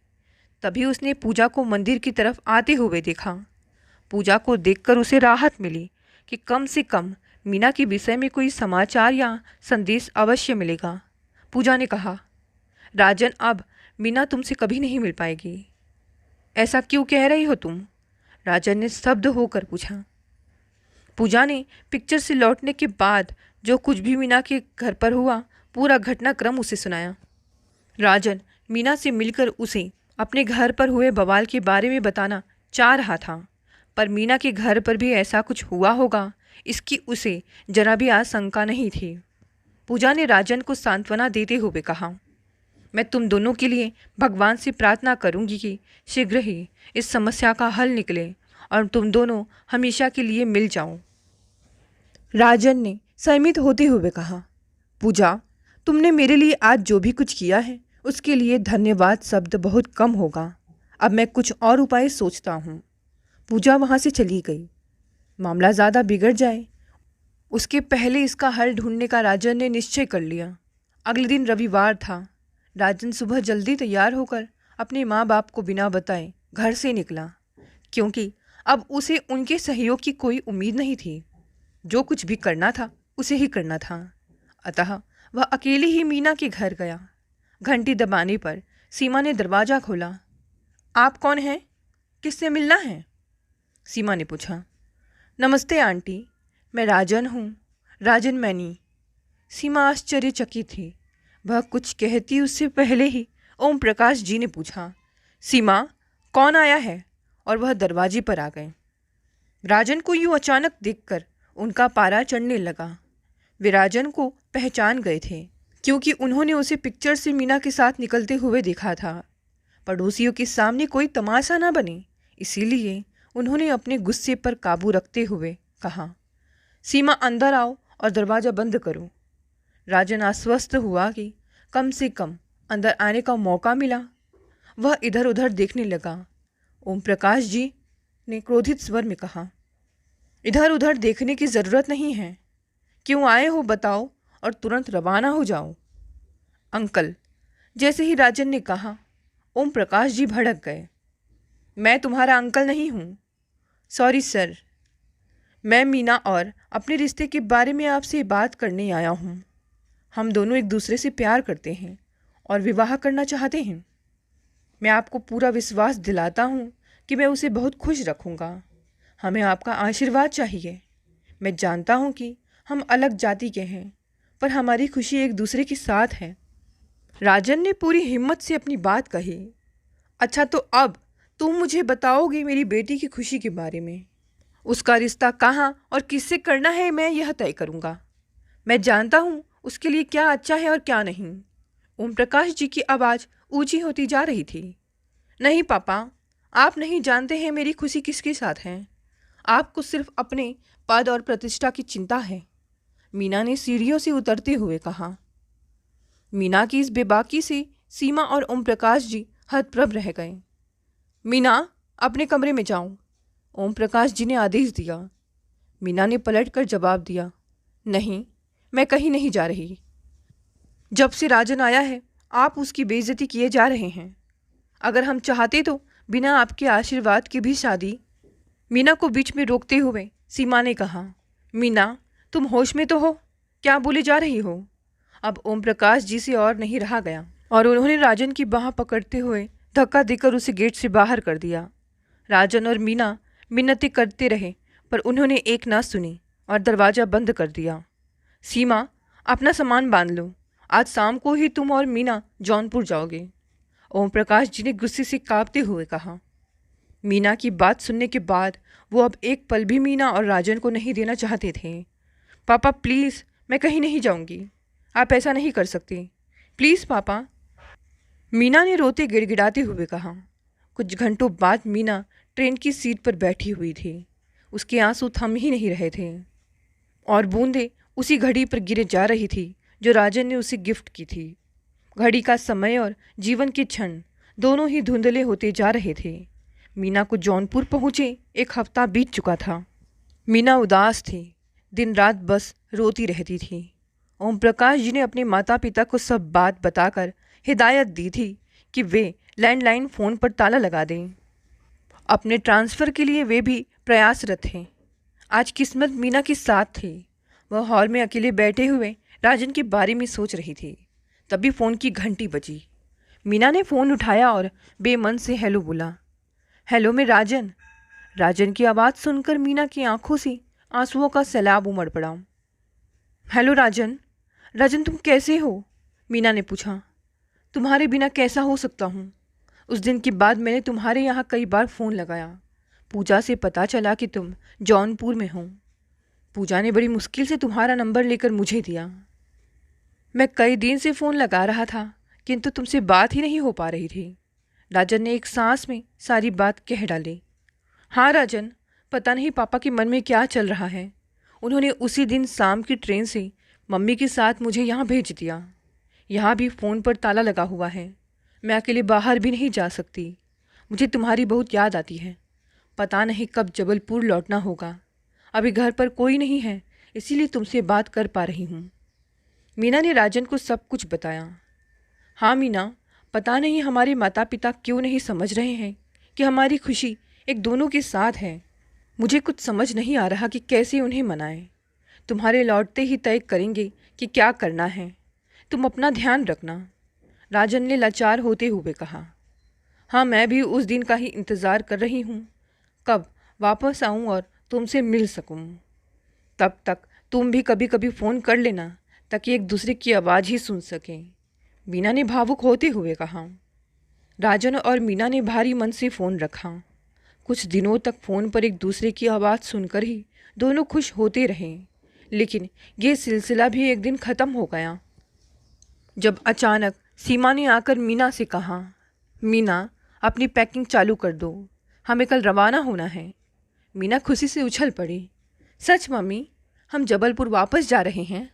तभी उसने पूजा को मंदिर की तरफ आते हुए देखा। पूजा को देखकर उसे राहत मिली कि कम से कम मीना के विषय में कोई समाचार या संदेश अवश्य मिलेगा। पूजा ने कहा, राजन, अब मीना तुमसे कभी नहीं मिल पाएगी। ऐसा क्यों कह रही हो तुम? राजन ने स्तब्ध होकर पूछा। पूजा ने पिक्चर से लौटने के बाद जो कुछ भी मीना के घर पर हुआ पूरा घटनाक्रम उसे सुनाया। राजन मीना से मिलकर उसे अपने घर पर हुए बवाल के बारे में बताना चाह रहा था, पर मीना के घर पर भी ऐसा कुछ हुआ होगा इसकी उसे जरा भी आशंका नहीं थी। पूजा ने राजन को सांत्वना देते हुए कहा, मैं तुम दोनों के लिए भगवान से प्रार्थना करूंगी कि शीघ्र ही इस समस्या का हल निकले और तुम दोनों हमेशा के लिए मिल जाओ। राजन ने सहमित होते हुए कहा, पूजा, तुमने मेरे लिए आज जो भी कुछ किया है उसके लिए धन्यवाद शब्द बहुत कम होगा। अब मैं कुछ और उपाय सोचता हूँ। पूजा वहाँ से चली गई। मामला ज़्यादा बिगड़ जाए उसके पहले इसका हल ढूंढने का राजन ने निश्चय कर लिया। अगले दिन रविवार था। राजन सुबह जल्दी तैयार होकर अपने माँ बाप को बिना बताए घर से निकला, क्योंकि अब उसे उनके सहयोग की कोई उम्मीद नहीं थी। जो कुछ भी करना था उसे ही करना था। अतः वह अकेली ही मीना के घर गया। घंटी दबाने पर सीमा ने दरवाज़ा खोला। आप कौन हैं? किससे मिलना है? सीमा ने पूछा। नमस्ते आंटी, मैं राजन हूँ, राजन मैनी। सीमा आश्चर्यचकित थी। वह कुछ कहती उससे पहले ही ओम प्रकाश जी ने पूछा, सीमा कौन आया है? और वह दरवाजे पर आ गए। राजन को यूँ अचानक देखकर उनका पारा चढ़ने लगा। वे राजन को पहचान गए थे, क्योंकि उन्होंने उसे पिक्चर से मीना के साथ निकलते हुए देखा था। पड़ोसियों के सामने कोई तमाशा न बने, इसीलिए उन्होंने अपने गुस्से पर काबू रखते हुए कहा, सीमा अंदर आओ और दरवाज़ा बंद करो। राजन आश्वस्त हुआ कि कम से कम अंदर आने का मौका मिला। वह इधर उधर देखने लगा। ओम प्रकाश जी ने क्रोधित स्वर में कहा, इधर उधर देखने की ज़रूरत नहीं है। क्यों आए हो बताओ और तुरंत रवाना हो जाओ। अंकल, जैसे ही राजन ने कहा, ओम प्रकाश जी भड़क गए। मैं तुम्हारा अंकल नहीं हूँ। सॉरी सर, मैं मीना और अपने रिश्ते के बारे में आपसे बात करने आया हूँ। हम दोनों एक दूसरे से प्यार करते हैं और विवाह करना चाहते हैं। मैं आपको पूरा विश्वास दिलाता हूँ कि मैं उसे बहुत खुश रखूँगा। हमें आपका आशीर्वाद चाहिए। मैं जानता हूँ कि हम अलग जाति के हैं, पर हमारी खुशी एक दूसरे के साथ है। राजन ने पूरी हिम्मत से अपनी बात कही। अच्छा, तो अब तुम मुझे बताओगे मेरी बेटी की खुशी के बारे में। उसका रिश्ता कहाँ और किससे करना है, मैं यह तय करूँगा। मैं जानता हूँ उसके लिए क्या अच्छा है और क्या नहीं। ओम प्रकाश जी की आवाज़ ऊंची होती जा रही थी। नहीं पापा, आप नहीं जानते हैं मेरी खुशी किसके साथ है। आपको सिर्फ अपने पद और प्रतिष्ठा की चिंता है, मीना ने सीढ़ियों से उतरते हुए कहा। मीना की इस बेबाकी से सीमा और ओम प्रकाश जी हतप्रभ रह गए। मीना, अपने कमरे में जाओ, ओम प्रकाश जी ने आदेश दिया। मीना ने पलटकर जवाब दिया, नहीं, मैं कहीं नहीं जा रही। जब से राजन आया है आप उसकी बेइज्जती किए जा रहे हैं। अगर हम चाहते तो बिना आपके आशीर्वाद की भी शादी। मीना को बीच में रोकते हुए सीमा ने कहा, मीना तुम होश में तो हो? क्या बोले जा रही हो? अब ओम प्रकाश जी से और नहीं रहा गया और उन्होंने राजन की बाह पकड़ते हुए धक्का देकर उसे गेट से बाहर कर दिया। राजन और मीना मिन्नतें करते रहे, पर उन्होंने एक ना सुनी और दरवाज़ा बंद कर दिया। सीमा, अपना सामान बांध लो, आज शाम को ही तुम और मीना जौनपुर जाओगे, ओम प्रकाश जी ने गुस्से से कांपते हुए कहा। मीना की बात सुनने के बाद वो अब एक पल भी मीना और राजन को नहीं देना चाहते थे। पापा प्लीज़, मैं कहीं नहीं जाऊंगी। आप ऐसा नहीं कर सकते, प्लीज़ पापा, मीना ने रोते गिड़गिड़ाते हुए कहा। कुछ घंटों बाद मीना ट्रेन की सीट पर बैठी हुई थी। उसके आंसू थम ही नहीं रहे थे और बूंदें उसी घड़ी पर गिरे जा रही थी जो राजन ने उसे गिफ्ट की थी। घड़ी का समय और जीवन के क्षण दोनों ही धुंधले होते जा रहे थे। मीना को जौनपुर पहुँचे एक हफ्ता बीत चुका था। मीना उदास थी, दिन रात बस रोती रहती थी। ओम प्रकाश जी ने अपने माता पिता को सब बात बताकर हिदायत दी थी कि वे लैंडलाइन फ़ोन पर ताला लगा दें। अपने ट्रांसफ़र के लिए वे भी प्रयासरत थे। आज किस्मत मीना के साथ थी। वह हॉल में अकेले बैठे हुए राजन के बारे में सोच रही थी। तभी फ़ोन की घंटी बजी। मीना ने फ़ोन उठाया और बेमन से हेलो बोला। हेलो, मैं राजन। राजन की आवाज़ सुनकर मीना की आंखों से आंसुओं का सैलाब उमड़ पड़ा। हेलो राजन, राजन तुम कैसे हो? मीना ने पूछा। तुम्हारे बिना कैसा हो सकता हूँ? उस दिन के बाद मैंने तुम्हारे यहाँ कई बार फ़ोन लगाया। पूजा से पता चला कि तुम जौनपुर में हो। पूजा ने बड़ी मुश्किल से तुम्हारा नंबर लेकर मुझे दिया। मैं कई दिन से फ़ोन लगा रहा था, किंतु तुमसे बात ही नहीं हो पा रही थी। राजन ने एक सांस में सारी बात कह डाली। हाँ राजन, पता नहीं पापा के मन में क्या चल रहा है। उन्होंने उसी दिन शाम की ट्रेन से मम्मी के साथ मुझे यहाँ भेज दिया। यहाँ भी फ़ोन पर ताला लगा हुआ है। मैं अकेले बाहर भी नहीं जा सकती। मुझे तुम्हारी बहुत याद आती है। पता नहीं कब जबलपुर लौटना होगा। अभी घर पर कोई नहीं है, इसीलिए तुमसे बात कर पा रही हूँ। मीना ने राजन को सब कुछ बताया। हाँ मीना, पता नहीं हमारे माता पिता क्यों नहीं समझ रहे हैं कि हमारी खुशी एक दोनों के साथ है। मुझे कुछ समझ नहीं आ रहा कि कैसे उन्हें मनाएं। तुम्हारे लौटते ही तय करेंगे कि क्या करना है। तुम अपना ध्यान रखना, राजन ने लाचार होते हुए कहा। हाँ, मैं भी उस दिन का ही इंतज़ार कर रही हूँ, कब वापस आऊँ और तुमसे मिल सकूँ। तब तक तुम भी कभी कभी फ़ोन कर लेना ताकि एक दूसरे की आवाज़ ही सुन सकें, मीना ने भावुक होते हुए कहा। राजन और मीना ने भारी मन से फ़ोन रखा। कुछ दिनों तक फ़ोन पर एक दूसरे की आवाज़ सुनकर ही दोनों खुश होते रहे, लेकिन ये सिलसिला भी एक दिन ख़त्म हो गया जब अचानक सीमा ने आकर मीना से कहा, मीना अपनी पैकिंग चालू कर दो, हमें कल रवाना होना है। मीना खुशी से उछल पड़ी। सच मम्मी, हम जबलपुर वापस जा रहे हैं?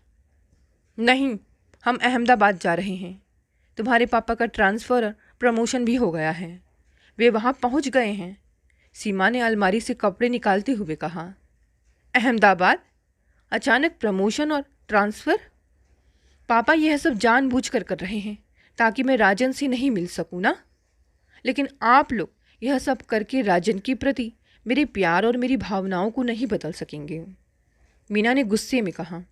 नहीं, हम अहमदाबाद जा रहे हैं। तुम्हारे पापा का ट्रांसफ़र और प्रमोशन भी हो गया है, वे वहाँ पहुँच गए हैं। सीमा ने अलमारी से कपड़े निकालते हुए कहा। अहमदाबाद? अचानक प्रमोशन और ट्रांसफ़र? पापा यह सब जानबूझकर कर रहे हैं ताकि मैं राजन से नहीं मिल सकूं ना। लेकिन आप लोग यह सब करके राजन के प्रति मेरे प्यार और मेरी भावनाओं को नहीं बदल सकेंगे, मीना ने गुस्से में कहा।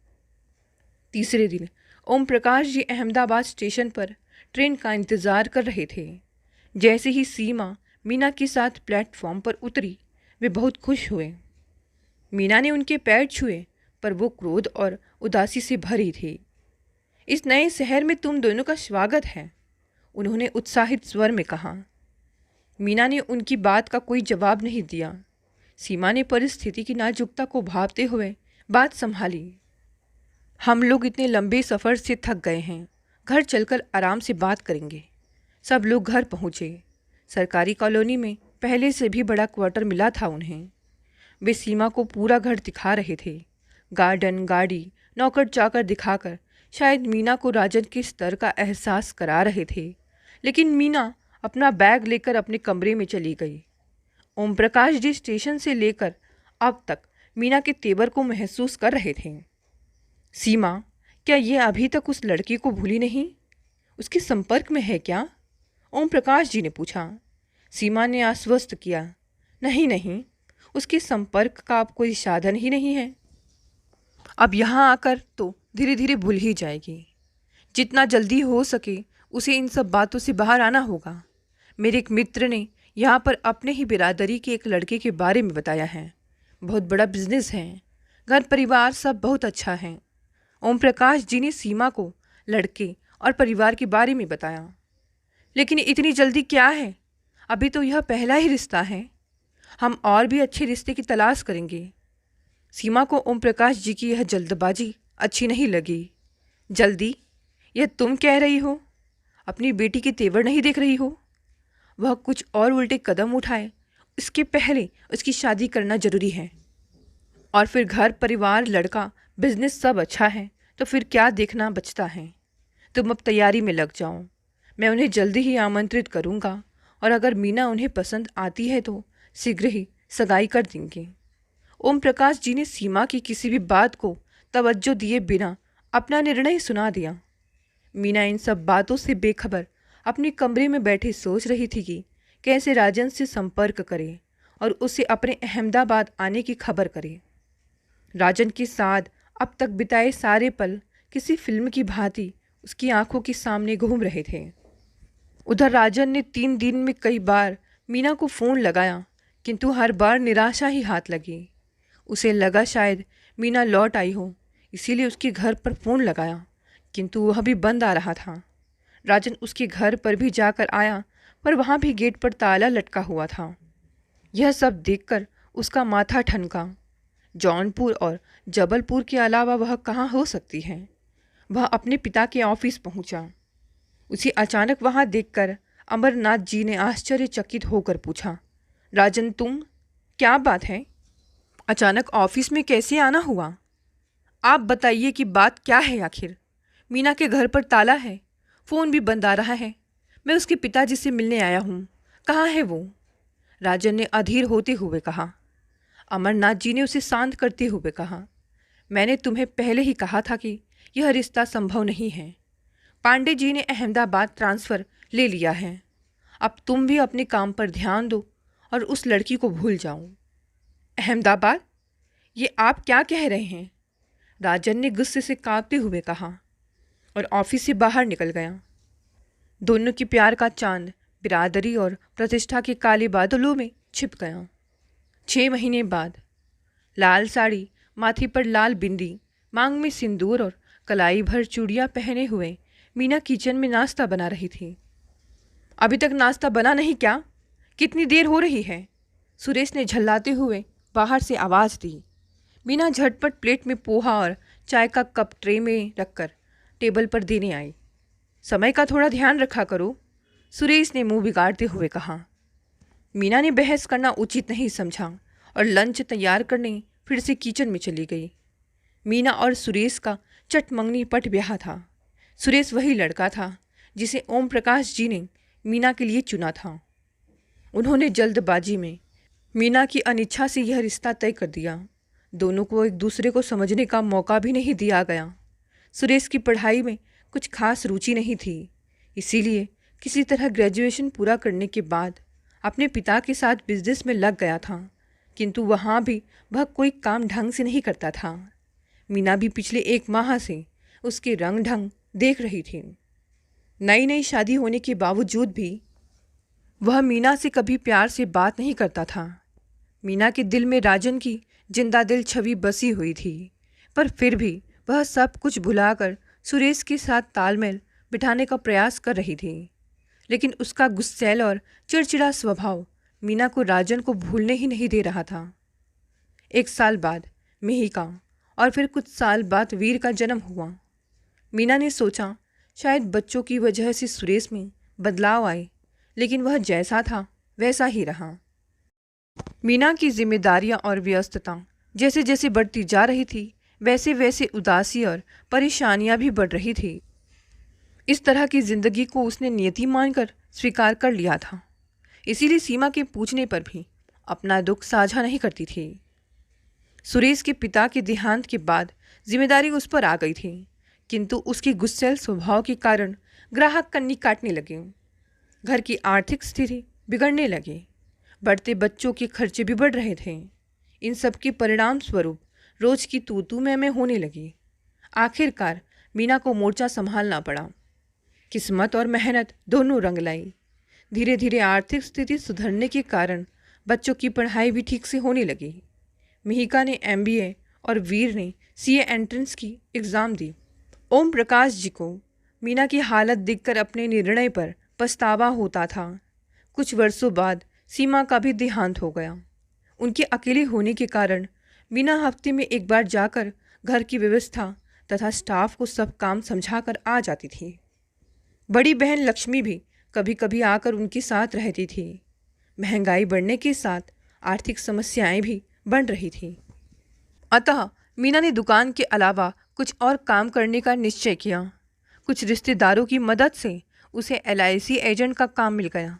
तीसरे दिन ओम प्रकाश जी अहमदाबाद स्टेशन पर ट्रेन का इंतज़ार कर रहे थे। जैसे ही सीमा मीना के साथ प्लेटफॉर्म पर उतरी, वे बहुत खुश हुए। मीना ने उनके पैर छुए, पर वो क्रोध और उदासी से भरी थी। इस नए शहर में तुम दोनों का स्वागत है, उन्होंने उत्साहित स्वर में कहा। मीना ने उनकी बात का कोई जवाब नहीं दिया। सीमा ने परिस्थिति की नाजुकता को भांपते हुए बात संभाली। हम लोग इतने लंबे सफ़र से थक गए हैं, घर चलकर आराम से बात करेंगे। सब लोग घर पहुँचे। सरकारी कॉलोनी में पहले से भी बड़ा क्वार्टर मिला था उन्हें। वे सीमा को पूरा घर दिखा रहे थे, गार्डन, गाड़ी, नौकर चाकर दिखाकर शायद मीना को राजन के स्तर का एहसास करा रहे थे। लेकिन मीना अपना बैग लेकर अपने कमरे में चली गई। ओम प्रकाश जी स्टेशन से लेकर अब तक मीना के तेवर को महसूस कर रहे थे। सीमा, क्या ये अभी तक उस लड़के को भूली नहीं? उसके संपर्क में है क्या? ओम प्रकाश जी ने पूछा। सीमा ने आश्वस्त किया, नहीं नहीं, उसके संपर्क का अब कोई साधन ही नहीं है। अब यहाँ आकर तो धीरे धीरे भूल ही जाएगी। जितना जल्दी हो सके उसे इन सब बातों से बाहर आना होगा। मेरे एक मित्र ने यहाँ पर अपने ही बिरादरी के एक लड़के के बारे में बताया है। बहुत बड़ा बिजनेस है, घर परिवार सब बहुत अच्छा है। ओम प्रकाश जी ने सीमा को लड़के और परिवार के बारे में बताया। लेकिन इतनी जल्दी क्या है? अभी तो यह पहला ही रिश्ता है, हम और भी अच्छे रिश्ते की तलाश करेंगे। सीमा को ओम प्रकाश जी की यह जल्दबाजी अच्छी नहीं लगी। जल्दी? यह तुम कह रही हो? अपनी बेटी के तेवर नहीं देख रही हो? वह कुछ और उल्टे कदम उठाए इसके पहले उसकी शादी करना जरूरी है। और फिर घर परिवार, लड़का, बिजनेस सब अच्छा है तो फिर क्या देखना बचता है। तुम अब तैयारी में लग जाओ। मैं उन्हें जल्दी ही आमंत्रित करूँगा और अगर मीना उन्हें पसंद आती है तो शीघ्र ही सगाई कर देंगे। ओम प्रकाश जी ने सीमा की किसी भी बात को तवज्जो दिए बिना अपना निर्णय सुना दिया। मीना इन सब बातों से बेखबर अपने कमरे में बैठे सोच रही थी कि कैसे राजन से संपर्क करे और उसे अपने अहमदाबाद आने की खबर करे। राजन के साथ अब तक बिताए सारे पल किसी फिल्म की भांति उसकी आंखों के सामने घूम रहे थे। उधर राजन ने 3 दिन में कई बार मीना को फ़ोन लगाया, किंतु हर बार निराशा ही हाथ लगी। उसे लगा शायद मीना लौट आई हो, इसीलिए उसके घर पर फ़ोन लगाया, किंतु वह भी बंद आ रहा था। राजन उसके घर पर भी जाकर आया, पर वहाँ भी गेट पर ताला लटका हुआ था। यह सब देखकर उसका माथा ठनका। जौनपुर और जबलपुर के अलावा वह कहाँ हो सकती है। वह अपने पिता के ऑफिस पहुँचा। उसे अचानक वहाँ देखकर अमरनाथ जी ने आश्चर्यचकित होकर पूछा, राजन तुम? क्या बात है? अचानक ऑफिस में कैसे आना हुआ? आप बताइए कि बात क्या है आखिर? मीना के घर पर ताला है, फ़ोन भी बंद आ रहा है। मैं उसके पिताजी से मिलने आया हूँ, कहाँ है वो? राजन ने अधीर होते हुए कहा। अमरनाथ जी ने उसे शांत करते हुए कहा, मैंने तुम्हें पहले ही कहा था कि यह रिश्ता संभव नहीं है। पांडे जी ने अहमदाबाद ट्रांसफ़र ले लिया है। अब तुम भी अपने काम पर ध्यान दो और उस लड़की को भूल जाओ। अहमदाबाद? ये आप क्या कह रहे हैं? राजन ने गुस्से से कांपते हुए कहा और ऑफिस से बाहर निकल गया। दोनों की प्यार का चांद बिरादरी और प्रतिष्ठा के काले बादलों में छिप गया। 6 महीने बाद लाल साड़ी, माथे पर लाल बिंदी, मांग में सिंदूर और कलाई भर चूड़ियां पहने हुए मीना किचन में नाश्ता बना रही थी। अभी तक नाश्ता बना नहीं क्या? कितनी देर हो रही है? सुरेश ने झल्लाते हुए बाहर से आवाज़ दी। मीना झटपट प्लेट में पोहा और चाय का कप ट्रे में रखकर टेबल पर देने आई। समय का थोड़ा ध्यान रखा करो, सुरेश ने मुंह बिगाड़ते हुए कहा। मीना ने बहस करना उचित नहीं समझा और लंच तैयार करने फिर से किचन में चली गई। मीना और सुरेश का चटमंगनी पट ब्याह था। सुरेश वही लड़का था जिसे ओम प्रकाश जी ने मीना के लिए चुना था। उन्होंने जल्दबाजी में मीना की अनिच्छा से यह रिश्ता तय कर दिया। दोनों को एक दूसरे को समझने का मौका भी नहीं दिया गया। सुरेश की पढ़ाई में कुछ खास रुचि नहीं थी, इसीलिए किसी तरह ग्रेजुएशन पूरा करने के बाद अपने पिता के साथ बिजनेस में लग गया था, किंतु वहाँ भी वह कोई काम ढंग से नहीं करता था। मीना भी पिछले 1 माह से उसके रंग ढंग देख रही थी। नई नई शादी होने के बावजूद भी वह मीना से कभी प्यार से बात नहीं करता था। मीना के दिल में राजन की जिंदा दिल छवि बसी हुई थी, पर फिर भी वह सब कुछ भुलाकर सुरेश के साथ तालमेल बिठाने का प्रयास कर रही थी। लेकिन उसका गुस्सैल और चिड़चिड़ा स्वभाव मीना को राजन को भूलने ही नहीं दे रहा था। 1 साल बाद मिहिका और फिर कुछ साल बाद वीर का जन्म हुआ। मीना ने सोचा शायद बच्चों की वजह से सुरेश में बदलाव आए, लेकिन वह जैसा था वैसा ही रहा। मीना की जिम्मेदारियां और व्यस्तता जैसे जैसे बढ़ती जा रही थी, वैसे वैसे उदासी और परेशानियां भी बढ़ रही थी। इस तरह की जिंदगी को उसने नियति मानकर स्वीकार कर लिया था, इसीलिए सीमा के पूछने पर भी अपना दुख साझा नहीं करती थी। सुरेश के पिता के देहांत के बाद जिम्मेदारी उस पर आ गई थी, किंतु उसके गुस्सैल स्वभाव के कारण ग्राहक कन्नी काटने लगे। घर की आर्थिक स्थिति बिगड़ने लगी। बढ़ते बच्चों के खर्चे भी बढ़ रहे थे। इन सब के परिणाम स्वरूप रोज की तू मैं होने लगी। आखिरकार मीना को मोर्चा संभालना पड़ा। किस्मत और मेहनत दोनों रंग लाई। धीरे धीरे आर्थिक स्थिति सुधरने के कारण बच्चों की पढ़ाई भी ठीक से होने लगी। मिहिका ने MBA और वीर ने CA एंट्रेंस की एग्ज़ाम दी। ओम प्रकाश जी को मीना की हालत देखकर अपने निर्णय पर पछतावा होता था। कुछ वर्षों बाद सीमा का भी देहांत हो गया। उनके अकेले होने के कारण मीना हफ्ते में 1 बार जाकर घर की व्यवस्था तथा स्टाफ को सब काम समझाकर आ जाती थी। बड़ी बहन लक्ष्मी भी कभी कभी आकर उनके साथ रहती थी। महंगाई बढ़ने के साथ आर्थिक समस्याएं भी बढ़ रही थी, अतः मीना ने दुकान के अलावा कुछ और काम करने का निश्चय किया। कुछ रिश्तेदारों की मदद से उसे LIC एजेंट का काम मिल गया।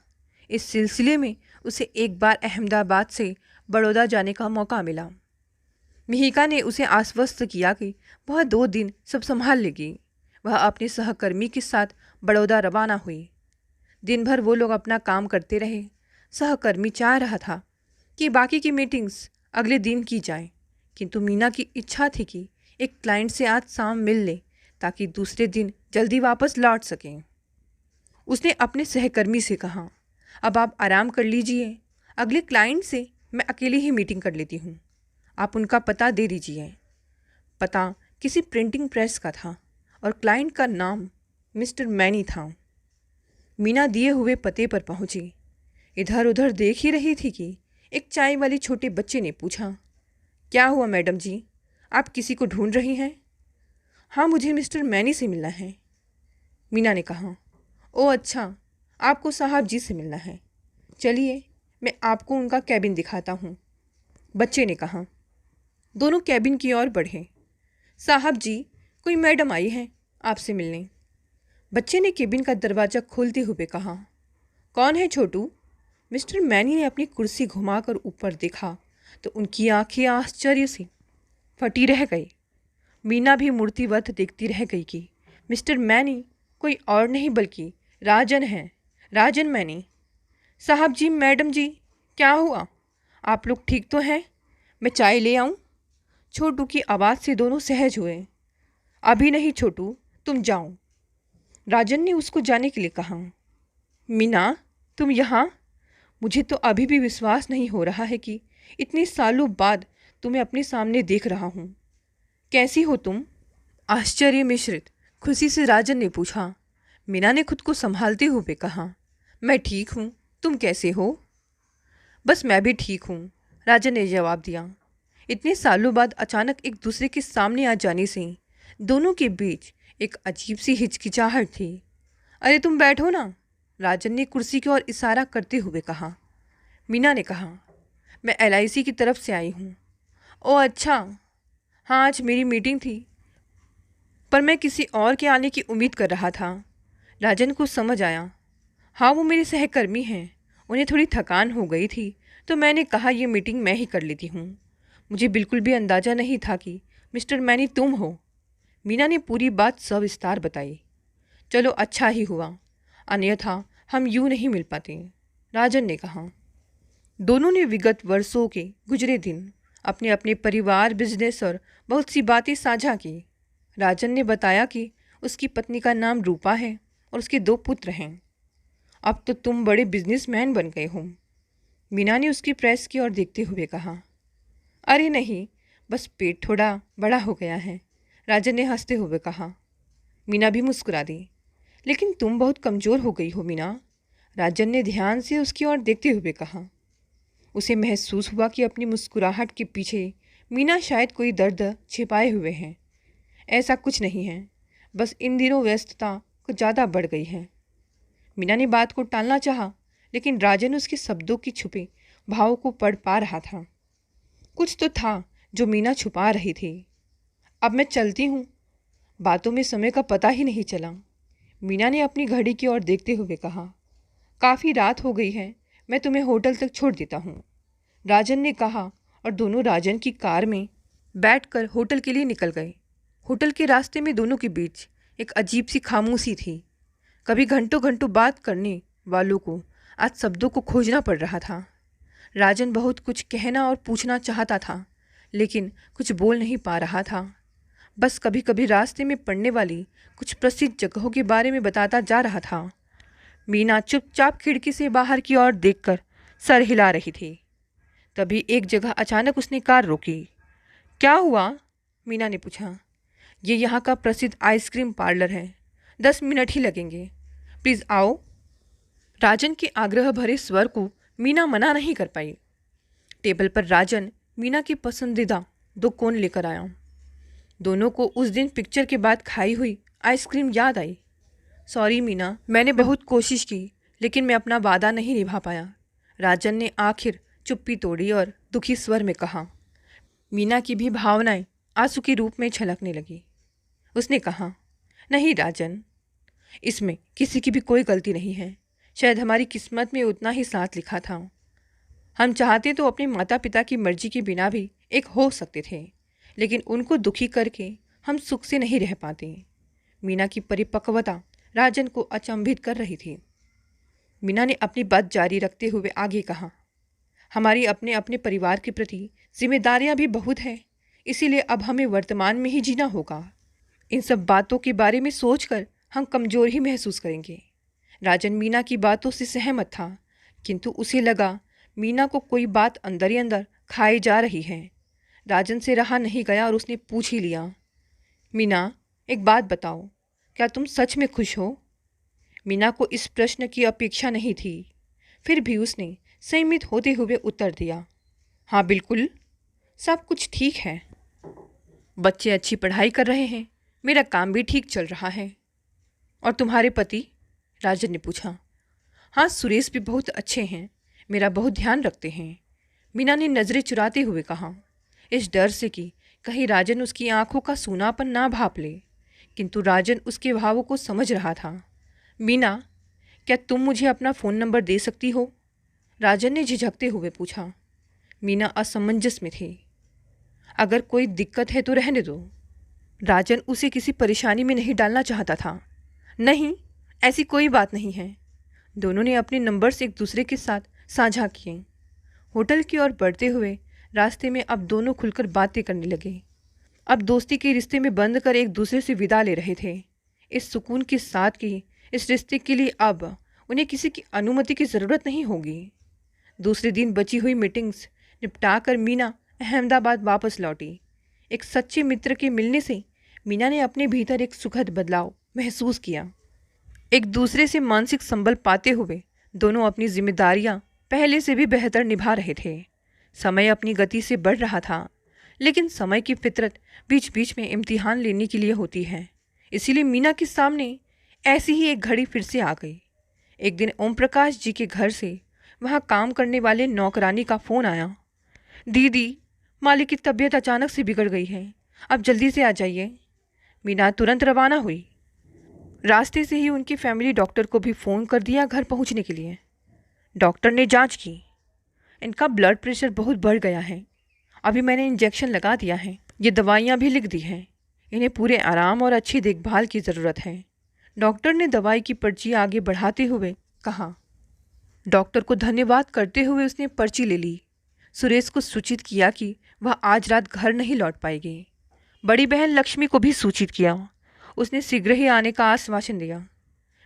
इस सिलसिले में उसे 1 बार अहमदाबाद से बड़ौदा जाने का मौका मिला। मिहिका ने उसे आश्वस्त किया कि वह 2 दिन सब संभाल लेगी। वह अपने सहकर्मी के साथ बड़ौदा रवाना हुई। दिन भर वो लोग अपना काम करते रहे। सहकर्मी चाह रहा था कि बाकी की मीटिंग्स अगले दिन की जाए, किंतु मीना की इच्छा थी कि एक क्लाइंट से आज शाम मिल ले ताकि दूसरे दिन जल्दी वापस लौट सकें। उसने अपने सहकर्मी से कहा, अब आप आराम कर लीजिए, अगले क्लाइंट से मैं अकेले ही मीटिंग कर लेती हूँ। आप उनका पता दे दीजिए। पता किसी प्रिंटिंग प्रेस का था और क्लाइंट का नाम मिस्टर मैनी था। मीना दिए हुए पते पर पहुंची। इधर उधर देख ही रही थी कि एक चाय वाले छोटे बच्चे ने पूछा, क्या हुआ मैडम जी, आप किसी को ढूंढ रही हैं? हाँ, मुझे मिस्टर मैनी से मिलना है। मीना ने कहा, ओह अच्छा, आपको साहब जी से मिलना है। चलिए मैं आपको उनका कैबिन दिखाता हूँ। बच्चे ने कहा। दोनों कैबिन की ओर बढ़े। साहब जी, कोई मैडम आई है आपसे मिलने। बच्चे ने केबिन का दरवाज़ा खोलते हुए कहा, कौन है छोटू? मिस्टर मैनी ने अपनी कुर्सी घुमाकर ऊपर देखा तो उनकी आंखें आश्चर्य से फटी रह गई। मीना भी मूर्तिवत देखती रह गई कि मिस्टर मैनी कोई और नहीं बल्कि राजन हैं। राजन मैंने। साहब जी, मैडम जी, क्या हुआ? आप लोग ठीक तो हैं? मैं चाय ले आऊं? छोटू की आवाज़ से दोनों सहज हुए। अभी नहीं छोटू, तुम जाओ। राजन ने उसको जाने के लिए कहा। मीना, तुम यहाँ? मुझे तो अभी भी विश्वास नहीं हो रहा है कि इतने सालों बाद तुम्हें अपने सामने देख रहा हूँ। कैसी हो तुम? आश्चर्य मिश्रित खुशी से राजन ने पूछा। मीना ने खुद को संभालते हुए कहा, मैं ठीक हूँ, तुम कैसे हो? बस मैं भी ठीक हूँ, राजन ने जवाब दिया। इतने सालों बाद अचानक एक दूसरे के सामने आ जाने से दोनों के बीच एक अजीब सी हिचकिचाहट थी। अरे तुम बैठो ना, राजन ने कुर्सी की ओर इशारा करते हुए कहा। मीना ने कहा, मैं LIC की तरफ से आई हूँ। ओह अच्छा, हाँ आज मेरी मीटिंग थी, पर मैं किसी और के आने की उम्मीद कर रहा था। राजन को समझ आया। हाँ वो मेरे सहकर्मी हैं, उन्हें थोड़ी थकान हो गई थी तो मैंने कहा ये मीटिंग मैं ही कर लेती हूँ। मुझे बिल्कुल भी अंदाज़ा नहीं था कि मिस्टर मैनी तुम हो। मीना ने पूरी बात सविस्तार बताई। चलो अच्छा ही हुआ, अन्यथा हम यूँ नहीं मिल पाते, राजन ने कहा। दोनों ने विगत वर्षों के गुजरे दिन, अपने अपने परिवार, बिजनेस और बहुत सी बातें साझा की। राजन ने बताया कि उसकी पत्नी का नाम रूपा है और उसके 2 पुत्र हैं। अब तो तुम बड़े बिजनेसमैन बन गए हो, मीना ने उसकी प्रेस की ओर देखते हुए कहा। अरे नहीं, बस पेट थोड़ा बड़ा हो गया है, राजन ने हंसते हुए कहा। मीना भी मुस्कुरा दी। लेकिन तुम बहुत कमज़ोर हो गई हो मीना, राजन ने ध्यान से उसकी ओर देखते हुए कहा। उसे महसूस हुआ कि अपनी मुस्कुराहट के पीछे मीना शायद कोई दर्द छिपाए हुए हैं। ऐसा कुछ नहीं है, बस इन दिनों व्यस्तता कुछ ज़्यादा बढ़ गई है। मीना ने बात को टालना चाहा, लेकिन राजन उसके शब्दों की छुपे भावों को पढ़ पा रहा था। कुछ तो था जो मीना छुपा रही थी। अब मैं चलती हूँ, बातों में समय का पता ही नहीं चला, मीना ने अपनी घड़ी की ओर देखते हुए कहा। काफ़ी रात हो गई है, मैं तुम्हें होटल तक छोड़ देता हूँ, राजन ने कहा और दोनों राजन की कार में बैठकर होटल के लिए निकल गए। होटल के रास्ते में दोनों के बीच एक अजीब सी खामोशी थी। कभी घंटों घंटों बात करने वालों को आज शब्दों को खोजना पड़ रहा था। राजन बहुत कुछ कहना और पूछना चाहता था, लेकिन कुछ बोल नहीं पा रहा था। बस कभी कभी रास्ते में पड़ने वाली कुछ प्रसिद्ध जगहों के बारे में बताता जा रहा था। मीना चुपचाप खिड़की से बाहर की ओर देखकर सर हिला रही थी। तभी एक जगह अचानक उसने कार रोकी। क्या हुआ? मीना ने पूछा। ये यहाँ का प्रसिद्ध आइसक्रीम पार्लर है, 10 मिनट ही लगेंगे, प्लीज़ आओ। राजन के आग्रह भरे स्वर को मीना मना नहीं कर पाई। टेबल पर राजन मीना की पसंदीदा 2 कोन लेकर आया। दोनों को उस दिन पिक्चर के बाद खाई हुई आइसक्रीम याद आई। सॉरी मीना, मैंने बहुत कोशिश की, लेकिन मैं अपना वादा नहीं निभा पाया, राजन ने आखिर चुप्पी तोड़ी और दुखी स्वर में कहा। मीना की भी भावनाएं आंसू के रूप में छलकने लगी। उसने कहा, नहीं राजन, इसमें किसी की भी कोई गलती नहीं है। शायद हमारी किस्मत में उतना ही साथ लिखा था। हम चाहते तो अपने माता पिता की मर्जी के बिना भी एक हो सकते थे, लेकिन उनको दुखी करके हम सुख से नहीं रह पाते। मीना की परिपक्वता राजन को अचंभित कर रही थी। मीना ने अपनी बात जारी रखते हुए आगे कहा, हमारी अपने अपने परिवार के प्रति जिम्मेदारियां भी बहुत हैं, इसीलिए अब हमें वर्तमान में ही जीना होगा। इन सब बातों के बारे में सोचकर हम कमज़ोर ही महसूस करेंगे। राजन मीना की बातों से सहमत था, किंतु उसे लगा मीना को कोई बात अंदर ही अंदर खाई जा रही है। राजन से रहा नहीं गया और उसने पूछ ही लिया, मीना एक बात बताओ, क्या तुम सच में खुश हो? मीना को इस प्रश्न की अपेक्षा नहीं थी, फिर भी उसने संयमित होते हुए उत्तर दिया, हाँ बिल्कुल, सब कुछ ठीक है। बच्चे अच्छी पढ़ाई कर रहे हैं, मेरा काम भी ठीक चल रहा है। और तुम्हारे पति? राजन ने पूछा। हाँ सुरेश भी बहुत अच्छे हैं, मेरा बहुत ध्यान रखते हैं, मीना ने नज़रें चुराते हुए कहा, इस डर से कि कहीं राजन उसकी आंखों का सूनापन ना भाप ले, किंतु राजन उसके भावों को समझ रहा था। मीना, क्या तुम मुझे अपना फ़ोन नंबर दे सकती हो? राजन ने झिझकते हुए पूछा। मीना असमंजस में थी। अगर कोई दिक्कत है तो रहने दो, राजन उसे किसी परेशानी में नहीं डालना चाहता था। नहीं, ऐसी कोई बात नहीं है, दोनों ने अपने नंबर्स एक दूसरे के साथ साझा किए। होटल की ओर बढ़ते हुए रास्ते में अब दोनों खुलकर बातें करने लगे। अब दोस्ती के रिश्ते में बंद कर एक दूसरे से विदा ले रहे थे। इस सुकून के साथ कि इस रिश्ते के लिए अब उन्हें किसी की अनुमति की ज़रूरत नहीं होगी। दूसरे दिन बची हुई मीटिंग्स निपटाकर मीना अहमदाबाद वापस लौटी। एक सच्चे मित्र के मिलने से मीना ने अपने भीतर एक सुखद बदलाव महसूस किया। एक दूसरे से मानसिक संबल पाते हुए दोनों अपनी जिम्मेदारियां पहले से भी बेहतर निभा रहे थे। समय अपनी गति से बढ़ रहा था, लेकिन समय की फितरत बीच बीच में इम्तिहान लेने के लिए होती है। इसीलिए मीना के सामने ऐसी ही एक घड़ी फिर से आ गई। एक दिन ओम प्रकाश जी के घर से वहाँ काम करने वाले नौकरानी का फ़ोन आया। दीदी, मालिक की तबीयत अचानक से बिगड़ गई है, आप जल्दी से आ जाइए। मीना तुरंत रवाना हुई। रास्ते से ही उनकी फैमिली डॉक्टर को भी फ़ोन कर दिया घर पहुंचने के लिए। डॉक्टर ने जांच की। इनका ब्लड प्रेशर बहुत बढ़ गया है। अभी मैंने इंजेक्शन लगा दिया है, ये दवाइयाँ भी लिख दी हैं। इन्हें पूरे आराम और अच्छी देखभाल की ज़रूरत है। डॉक्टर ने दवाई की पर्ची आगे बढ़ाते हुए कहा। डॉक्टर को धन्यवाद करते हुए उसने पर्ची ले ली। सुरेश को सूचित किया कि वह आज रात घर नहीं लौट पाएगी। बड़ी बहन लक्ष्मी को भी सूचित किया। उसने शीघ्र ही आने का आश्वासन दिया।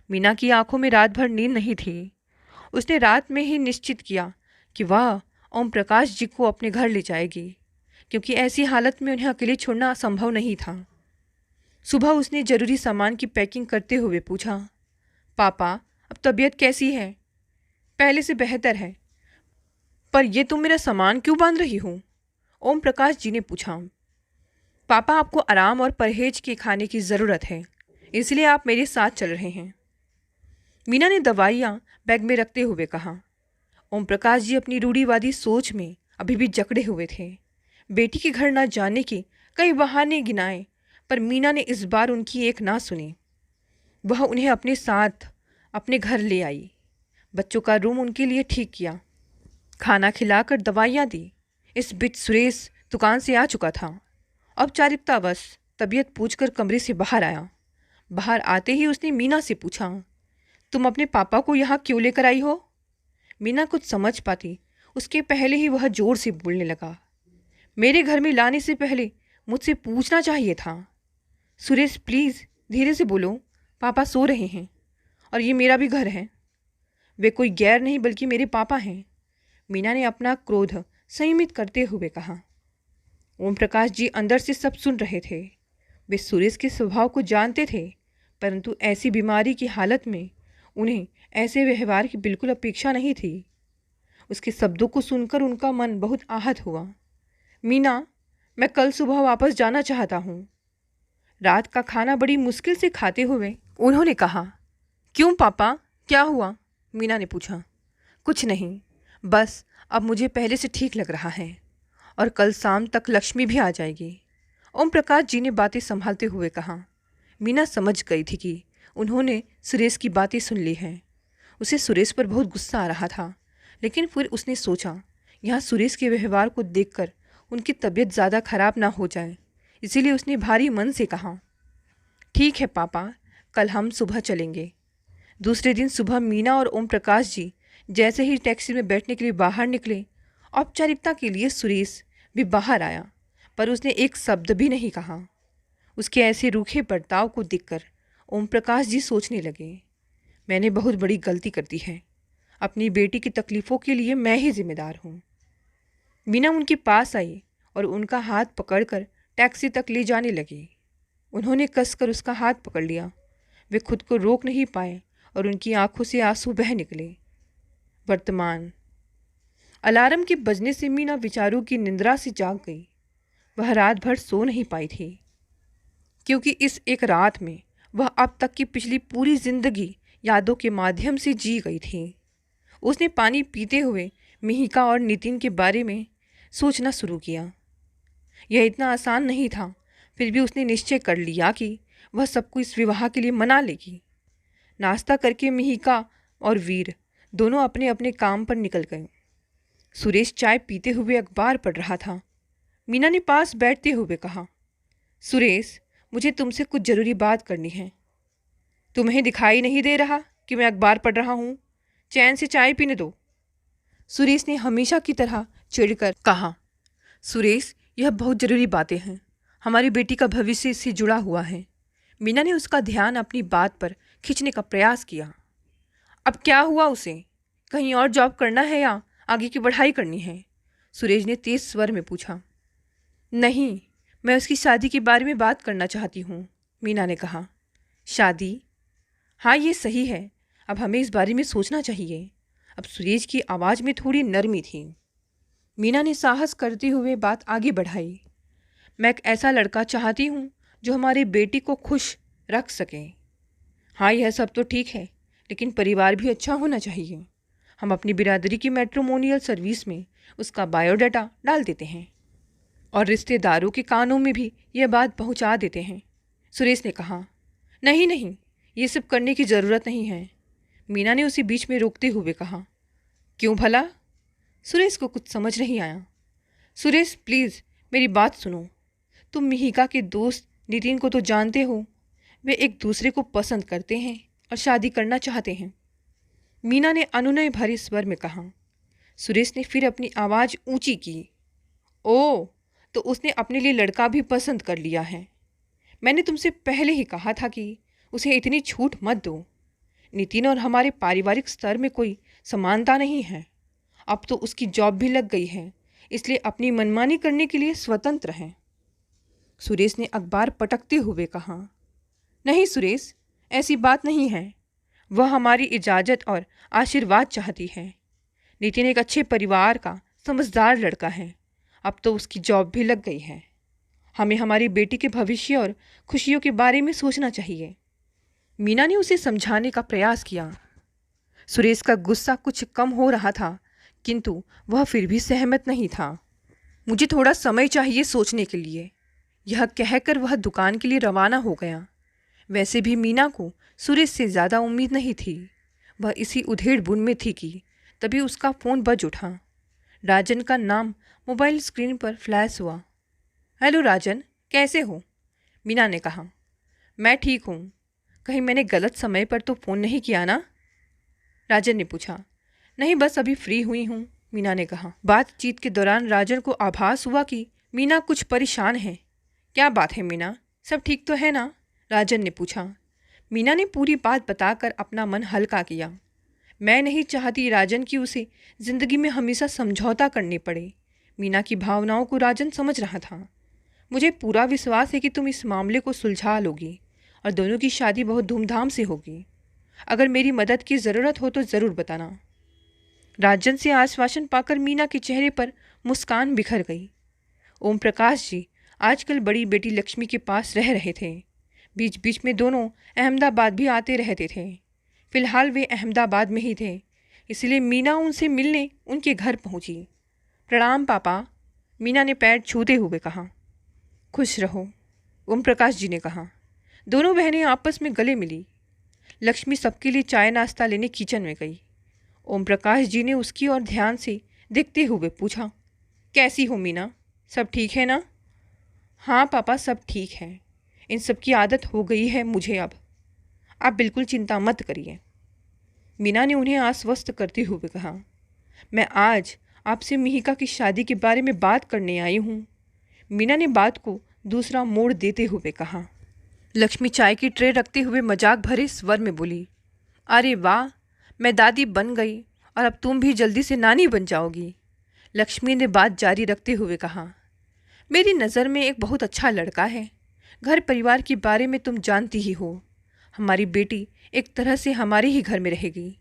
मीना की आंखों में रात भर नींद नहीं थी। उसने रात में ही निश्चित किया कि वह ओम प्रकाश जी को अपने घर ले जाएगी, क्योंकि ऐसी हालत में उन्हें अकेले छोड़ना संभव नहीं था। सुबह उसने ज़रूरी सामान की पैकिंग करते हुए पूछा, पापा अब तबीयत कैसी है? पहले से बेहतर है, पर यह तुम मेरा सामान क्यों बांध रही हो? ओम प्रकाश जी ने पूछा। पापा, आपको आराम और परहेज के खाने की ज़रूरत है, इसलिए आप मेरे साथ चल रहे हैं। मीना ने दवाइयाँ बैग में रखते हुए कहा। ओम प्रकाश जी अपनी रूढ़िवादी सोच में अभी भी जकड़े हुए थे। बेटी के घर न जाने के कई बहाने गिनाए, पर मीना ने इस बार उनकी एक ना सुनी। वह उन्हें अपने साथ अपने घर ले आई। बच्चों का रूम उनके लिए ठीक किया, खाना खिलाकर दवाइयाँ दी। इस बीच सुरेश दुकान से आ चुका था। औपचारिकतावश तबीयत पूछकर कमरे से बाहर आया। बाहर आते ही उसने मीना से पूछा, तुम अपने पापा को यहाँ क्यों लेकर आई हो? मीना कुछ समझ पाती उसके पहले ही वह जोर से बोलने लगा, मेरे घर में लाने से पहले मुझसे पूछना चाहिए था। सुरेश, प्लीज़ धीरे से बोलो, पापा सो रहे हैं और ये मेरा भी घर है। वे कोई गैर नहीं बल्कि मेरे पापा हैं। मीना ने अपना क्रोध संयमित करते हुए कहा। ओम प्रकाश जी अंदर से सब सुन रहे थे। वे सुरेश के स्वभाव को जानते थे, परंतु ऐसी बीमारी की हालत में उन्हें ऐसे व्यवहार की बिल्कुल अपेक्षा नहीं थी। उसके शब्दों को सुनकर उनका मन बहुत आहत हुआ। मीना, मैं कल सुबह वापस जाना चाहता हूँ। रात का खाना बड़ी मुश्किल से खाते हुए उन्होंने कहा। क्यों पापा, क्या हुआ? मीना ने पूछा। कुछ नहीं, बस अब मुझे पहले से ठीक लग रहा है और कल शाम तक लक्ष्मी भी आ जाएगी। ओम प्रकाश जी ने बातें संभालते हुए कहा। मीना समझ गई थी कि उन्होंने सुरेश की बातें सुन ली हैं। उसे सुरेश पर बहुत गुस्सा आ रहा था, लेकिन फिर उसने सोचा यहाँ सुरेश के व्यवहार को देखकर उनकी तबीयत ज़्यादा खराब ना हो जाए, इसीलिए उसने भारी मन से कहा, ठीक है पापा, कल हम सुबह चलेंगे। दूसरे दिन सुबह मीना और ओम प्रकाश जी जैसे ही टैक्सी में बैठने के लिए बाहर निकले, औपचारिकता के लिए सुरेश भी बाहर आया, पर उसने एक शब्द भी नहीं कहा। उसके ऐसे रूखे बर्ताव को देखकर ओम प्रकाश जी सोचने लगे, मैंने बहुत बड़ी गलती कर दी है। अपनी बेटी की तकलीफ़ों के लिए मैं ही जिम्मेदार हूँ। मीना उनके पास आई और उनका हाथ पकड़कर टैक्सी तक ले जाने लगी। उन्होंने कसकर उसका हाथ पकड़ लिया। वे खुद को रोक नहीं पाए और उनकी आंखों से आंसू बह निकले। वर्तमान अलार्म के बजने से मीना विचारों की निंद्रा से जाग गई। वह रात भर सो नहीं पाई थी, क्योंकि इस एक रात में वह अब तक की पिछली पूरी जिंदगी यादों के माध्यम से जी गई थी। उसने पानी पीते हुए मिहिका और नितिन के बारे में सोचना शुरू किया। यह इतना आसान नहीं था, फिर भी उसने निश्चय कर लिया कि वह सबको इस विवाह के लिए मना लेगी। नाश्ता करके मिहिका और वीर दोनों अपने अपने काम पर निकल गए। सुरेश चाय पीते हुए अखबार पढ़ रहा था। मीना ने पास बैठते हुए कहा, सुरेश, मुझे तुमसे कुछ ज़रूरी बात करनी है। तुम्हें दिखाई नहीं दे रहा कि मैं अखबार पढ़ रहा हूँ? चैन से चाय पीने दो, सुरेश ने हमेशा की तरह चिढ़कर कहा। सुरेश, यह बहुत ज़रूरी बातें हैं, हमारी बेटी का भविष्य इससे जुड़ा हुआ है। मीना ने उसका ध्यान अपनी बात पर खींचने का प्रयास किया। अब क्या हुआ उसे? कहीं और जॉब करना है या आगे की पढ़ाई करनी है? सुरेश ने तेज स्वर में पूछा। नहीं, मैं उसकी शादी के बारे में बात करना चाहती हूँ, मीना ने कहा। शादी? हाँ, ये सही है, अब हमें इस बारे में सोचना चाहिए। अब सुरेश की आवाज़ में थोड़ी नरमी थी। मीना ने साहस करते हुए बात आगे बढ़ाई। मैं एक ऐसा लड़का चाहती हूँ जो हमारी बेटी को खुश रख सके। हाँ, यह सब तो ठीक है, लेकिन परिवार भी अच्छा होना चाहिए। हम अपनी बिरादरी की मैट्रिमोनियल सर्विस में उसका बायोडाटा डाल देते हैं और रिश्तेदारों के कानों में भी यह बात पहुंचा देते हैं, सुरेश ने कहा। नहीं नहीं, ये सब करने की ज़रूरत नहीं है, मीना ने उसे बीच में रोकते हुए कहा। क्यों भला? सुरेश को कुछ समझ नहीं आया। सुरेश, प्लीज़ मेरी बात सुनो। तुम मिहिका के दोस्त नितिन को तो जानते हो, वे एक दूसरे को पसंद करते हैं और शादी करना चाहते हैं, मीना ने अनुनय भरे स्वर में कहा। सुरेश ने फिर अपनी आवाज़ ऊंची की। ओह, तो उसने अपने लिए लड़का भी पसंद कर लिया है। मैंने तुमसे पहले ही कहा था कि उसे इतनी छूट मत दो। नितिन और हमारे पारिवारिक स्तर में कोई समानता नहीं है। अब तो उसकी जॉब भी लग गई है, इसलिए अपनी मनमानी करने के लिए स्वतंत्र है, सुरेश ने अखबार पटकते हुए कहा। नहीं सुरेश, ऐसी बात नहीं है। वह हमारी इजाज़त और आशीर्वाद चाहती है। नितिन एक अच्छे परिवार का समझदार लड़का है। अब तो उसकी जॉब भी लग गई है। हमें हमारी बेटी के भविष्य और खुशियों के बारे में सोचना चाहिए, मीना ने उसे समझाने का प्रयास किया। सुरेश का गुस्सा कुछ कम हो रहा था, किंतु वह फिर भी सहमत नहीं था। मुझे थोड़ा समय चाहिए सोचने के लिए, यह कहकर वह दुकान के लिए रवाना हो गया। वैसे भी मीना को सुरेश से ज़्यादा उम्मीद नहीं थी। वह इसी उधेड़-बुन में थी कि तभी उसका फ़ोन बज उठा। राजन का नाम मोबाइल स्क्रीन पर फ्लैश हुआ। हेलो राजन, कैसे हो? मीना ने कहा। मैं ठीक हूँ। कहीं मैंने गलत समय पर तो फ़ोन नहीं किया ना? राजन ने पूछा। नहीं, बस अभी फ्री हुई हूँ, मीना ने कहा। बातचीत के दौरान राजन को आभास हुआ कि मीना कुछ परेशान है। क्या बात है मीना, सब ठीक तो है ना? राजन ने पूछा। मीना ने पूरी बात बताकर अपना मन हल्का किया। मैं नहीं चाहती राजन कि उसे ज़िंदगी में हमेशा समझौता करने पड़े। मीना की भावनाओं को राजन समझ रहा था। मुझे पूरा विश्वास है कि तुम इस मामले को सुलझा लोगी और दोनों की शादी बहुत धूमधाम से होगी। अगर मेरी मदद की ज़रूरत हो तो ज़रूर बताना। राजन से आश्वासन पाकर मीना के चेहरे पर मुस्कान बिखर गई। ओम प्रकाश जी आजकल बड़ी बेटी लक्ष्मी के पास रह रहे थे। बीच बीच में दोनों अहमदाबाद भी आते रहते थे। फिलहाल वे अहमदाबाद में ही थे, इसलिए मीना उनसे मिलने उनके घर पहुंची। प्रणाम पापा, मीना ने पैर छूते हुए कहा। खुश रहो, ओम प्रकाश जी ने कहा। दोनों बहनें आपस में गले मिली। लक्ष्मी सबके लिए चाय नाश्ता लेने किचन में गई। ओम प्रकाश जी ने उसकी ओर ध्यान से देखते हुए पूछा, कैसी हो मीना, सब ठीक है ना? हाँ पापा, सब ठीक है। इन सब की आदत हो गई है मुझे अब। आप बिल्कुल चिंता मत करिए, मीना ने उन्हें आश्वस्त करते हुए कहा। मैं आज आपसे मिहिका की शादी के बारे में बात करने आई हूँ, मीना ने बात को दूसरा मोड़ देते हुए कहा। लक्ष्मी चाय की ट्रे रखते हुए मजाक भरे स्वर में बोली, अरे वाह, मैं दादी बन गई और अब तुम भी जल्दी से नानी बन जाओगी। लक्ष्मी ने बात जारी रखते हुए कहा। मेरी नज़र में एक बहुत अच्छा लड़का है। घर परिवार के बारे में तुम जानती ही हो। हमारी बेटी एक तरह से हमारे ही घर में रहेगी।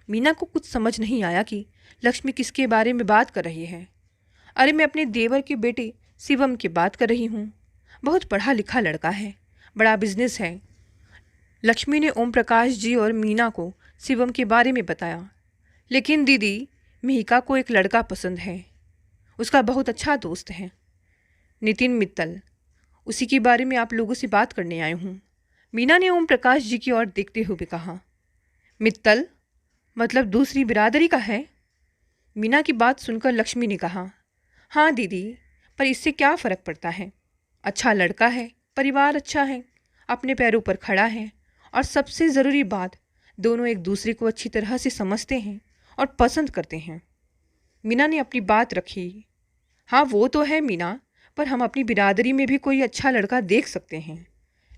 मीना को कुछ समझ नहीं आया कि लक्ष्मी किसके बारे में बात कर रही है। अरे मैं अपने देवर के बेटे शिवम की बात कर रही हूँ। बहुत पढ़ा लिखा लड़का है, बड़ा बिजनेस है। लक्ष्मी ने ओम प्रकाश जी और मीना को शिवम के बारे में बताया। लेकिन दीदी, मिहिका को एक लड़का पसंद है, उसका बहुत अच्छा दोस्त है, नितिन मित्तल। उसी के बारे में आप लोगों से बात करने आई हूँ, मीना ने ओम प्रकाश जी की ओर देखते हुए कहा। मित्तल मतलब दूसरी बिरादरी का है? मीना की बात सुनकर लक्ष्मी ने कहा। हाँ दीदी, पर इससे क्या फ़र्क पड़ता है? अच्छा लड़का है, परिवार अच्छा है, अपने पैरों पर खड़ा है और सबसे ज़रूरी बात, दोनों एक दूसरे को अच्छी तरह से समझते हैं और पसंद करते हैं। मीना ने अपनी बात रखी। हाँ वो तो है मीना, पर हम अपनी बिरादरी में भी कोई अच्छा लड़का देख सकते हैं।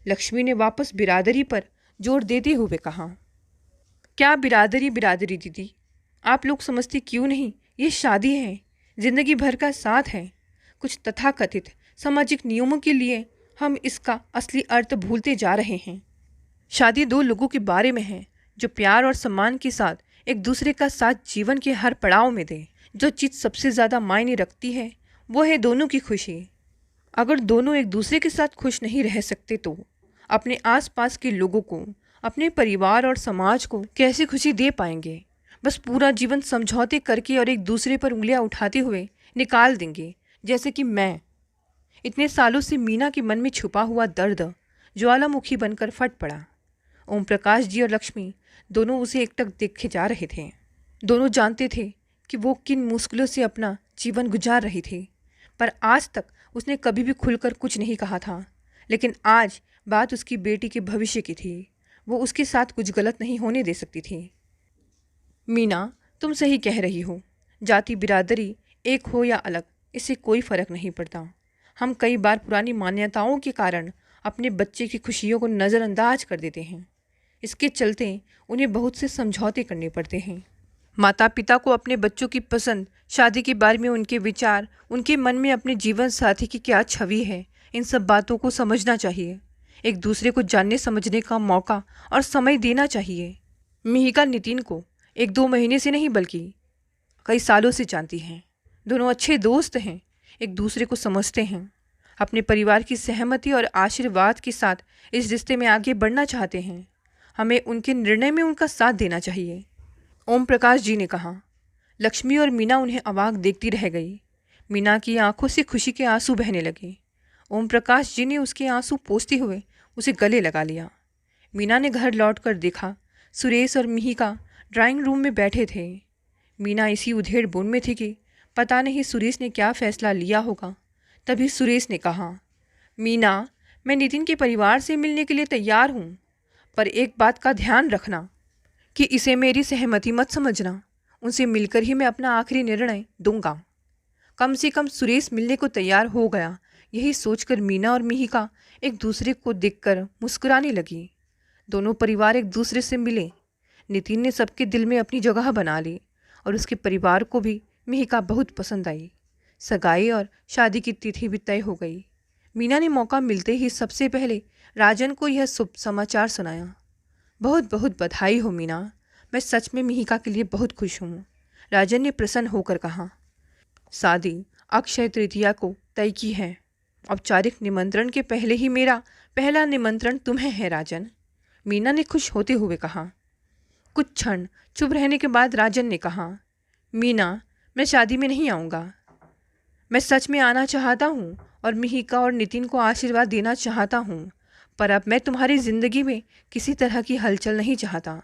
लक्ष्मी ने वापस बिरादरी पर जोर देते हुए कहा। क्या बिरादरी बिरादरी दीदी, आप लोग समझते क्यों नहीं? ये शादी है, जिंदगी भर का साथ है। कुछ तथाकथित सामाजिक नियमों के लिए हम इसका असली अर्थ भूलते जा रहे हैं। शादी दो लोगों के बारे में है जो प्यार और सम्मान के साथ एक दूसरे का साथ जीवन के हर पड़ाव में दे। जो चीज़ सबसे ज़्यादा मायने रखती है वो है दोनों की खुशी। अगर दोनों एक दूसरे के साथ खुश नहीं रह सकते तो अपने आसपास के लोगों को, अपने परिवार और समाज को कैसे खुशी दे पाएंगे? बस पूरा जीवन समझौते करके और एक दूसरे पर उंगलियां उठाते हुए निकाल देंगे। जैसे कि मैं इतने सालों से मीना के मन में छुपा हुआ दर्द ज्वालामुखी बनकर फट पड़ा। ओम प्रकाश जी और लक्ष्मी दोनों उसे एकटक देखे जा रहे थे। दोनों जानते थे कि वो किन मुश्किलों से अपना जीवन गुजार रही थी, पर आज तक उसने कभी भी खुलकर कुछ नहीं कहा था। लेकिन आज बात उसकी बेटी के भविष्य की थी। वो उसके साथ कुछ गलत नहीं होने दे सकती थी। मीना, तुम सही कह रही हो। जाति बिरादरी एक हो या अलग, इससे कोई फ़र्क नहीं पड़ता। हम कई बार पुरानी मान्यताओं के कारण अपने बच्चे की खुशियों को नज़रअंदाज कर देते हैं। इसके चलते उन्हें बहुत से समझौते करने पड़ते हैं। माता पिता को अपने बच्चों की पसंद, शादी के बारे में उनके विचार, उनके मन में अपने जीवन साथी की क्या छवि है, इन सब बातों को समझना चाहिए। एक दूसरे को जानने समझने का मौका और समय देना चाहिए। मिहिका नितिन को 1-2 महीने से नहीं बल्कि कई सालों से जानती हैं। दोनों अच्छे दोस्त हैं, एक दूसरे को समझते हैं। अपने परिवार की सहमति और आशीर्वाद के साथ इस रिश्ते में आगे बढ़ना चाहते हैं। हमें उनके निर्णय में उनका साथ देना चाहिए। ओम प्रकाश जी ने कहा। लक्ष्मी और मीना उन्हें अवाक देखती रह गई। मीना की आंखों से खुशी के आंसू बहने लगे। ओम प्रकाश जी ने उसके आंसू पोंछते हुए उसे गले लगा लिया। मीना ने घर लौटकर देखा, सुरेश और मिहिका ड्राइंग रूम में बैठे थे। मीना इसी उधेड़ बुन में थी कि पता नहीं सुरेश ने क्या फ़ैसला लिया होगा। तभी सुरेश ने कहा, मीना, मैं नितिन के परिवार से मिलने के लिए तैयार हूँ, पर एक बात का ध्यान रखना कि इसे मेरी सहमति मत समझना। उनसे मिलकर ही मैं अपना आखिरी निर्णय दूंगा। कम से कम सुरेश मिलने को तैयार हो गया। यही सोचकर मीना और मिहिका एक दूसरे को देखकर मुस्कुराने लगी। दोनों परिवार एक दूसरे से मिले। नितिन ने सबके दिल में अपनी जगह बना ली और उसके परिवार को भी मिहिका बहुत पसंद आई। सगाई और शादी की तिथि भी तय हो गई। मीना ने मौका मिलते ही सबसे पहले राजन को यह शुभ समाचार सुनाया। बहुत बहुत बधाई हो मीना, मैं सच में मिहिका के लिए बहुत खुश हूँ। राजन ने प्रसन्न होकर कहा। शादी अक्षय तृतीया को तय की है। औपचारिक निमंत्रण के पहले ही मेरा पहला निमंत्रण तुम्हें है राजन, मीना ने खुश होते हुए कहा। कुछ क्षण चुप रहने के बाद राजन ने कहा, मीना, मैं शादी में नहीं आऊँगा। मैं सच में आना चाहता हूँ और मिहिका और नितिन को आशीर्वाद देना चाहता हूँ, पर अब मैं तुम्हारी ज़िंदगी में किसी तरह की हलचल नहीं चाहता।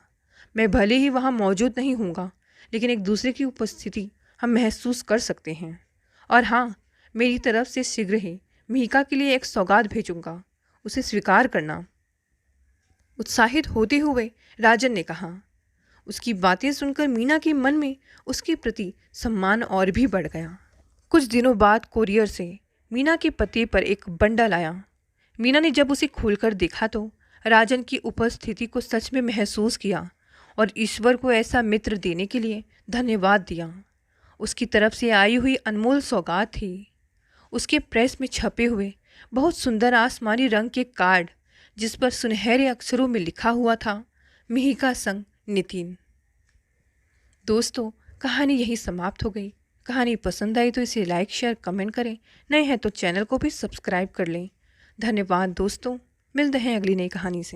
मैं भले ही वहाँ मौजूद नहीं हूँगा, लेकिन एक दूसरे की उपस्थिति हम महसूस कर सकते हैं। और हाँ, मेरी तरफ से शीघ्र ही मिहिका के लिए एक सौगात भेजूँगा, उसे स्वीकार करना। उत्साहित होते हुए राजन ने कहा। उसकी बातें सुनकर मीना के मन में उसके प्रति सम्मान और भी बढ़ गया। कुछ दिनों बाद कोरियर से मीना के पते पर एक बंडल आया। मीना ने जब उसे खोलकर देखा तो राजन की उपस्थिति को सच में महसूस किया और ईश्वर को ऐसा मित्र देने के लिए धन्यवाद दिया। उसकी तरफ से आई हुई अनमोल सौगात थी। उसके प्रेस में छपे हुए बहुत सुंदर आसमानी रंग के कार्ड, जिस पर सुनहरे अक्षरों में लिखा हुआ था, मिहिका संग नितिन। दोस्तों, कहानी यही समाप्त हो गई। कहानी पसंद आई तो इसे लाइक, शेयर, कमेंट करें। नए हैं तो चैनल को भी सब्सक्राइब कर लें। धन्यवाद दोस्तों, मिलते हैं अगली नई कहानी से।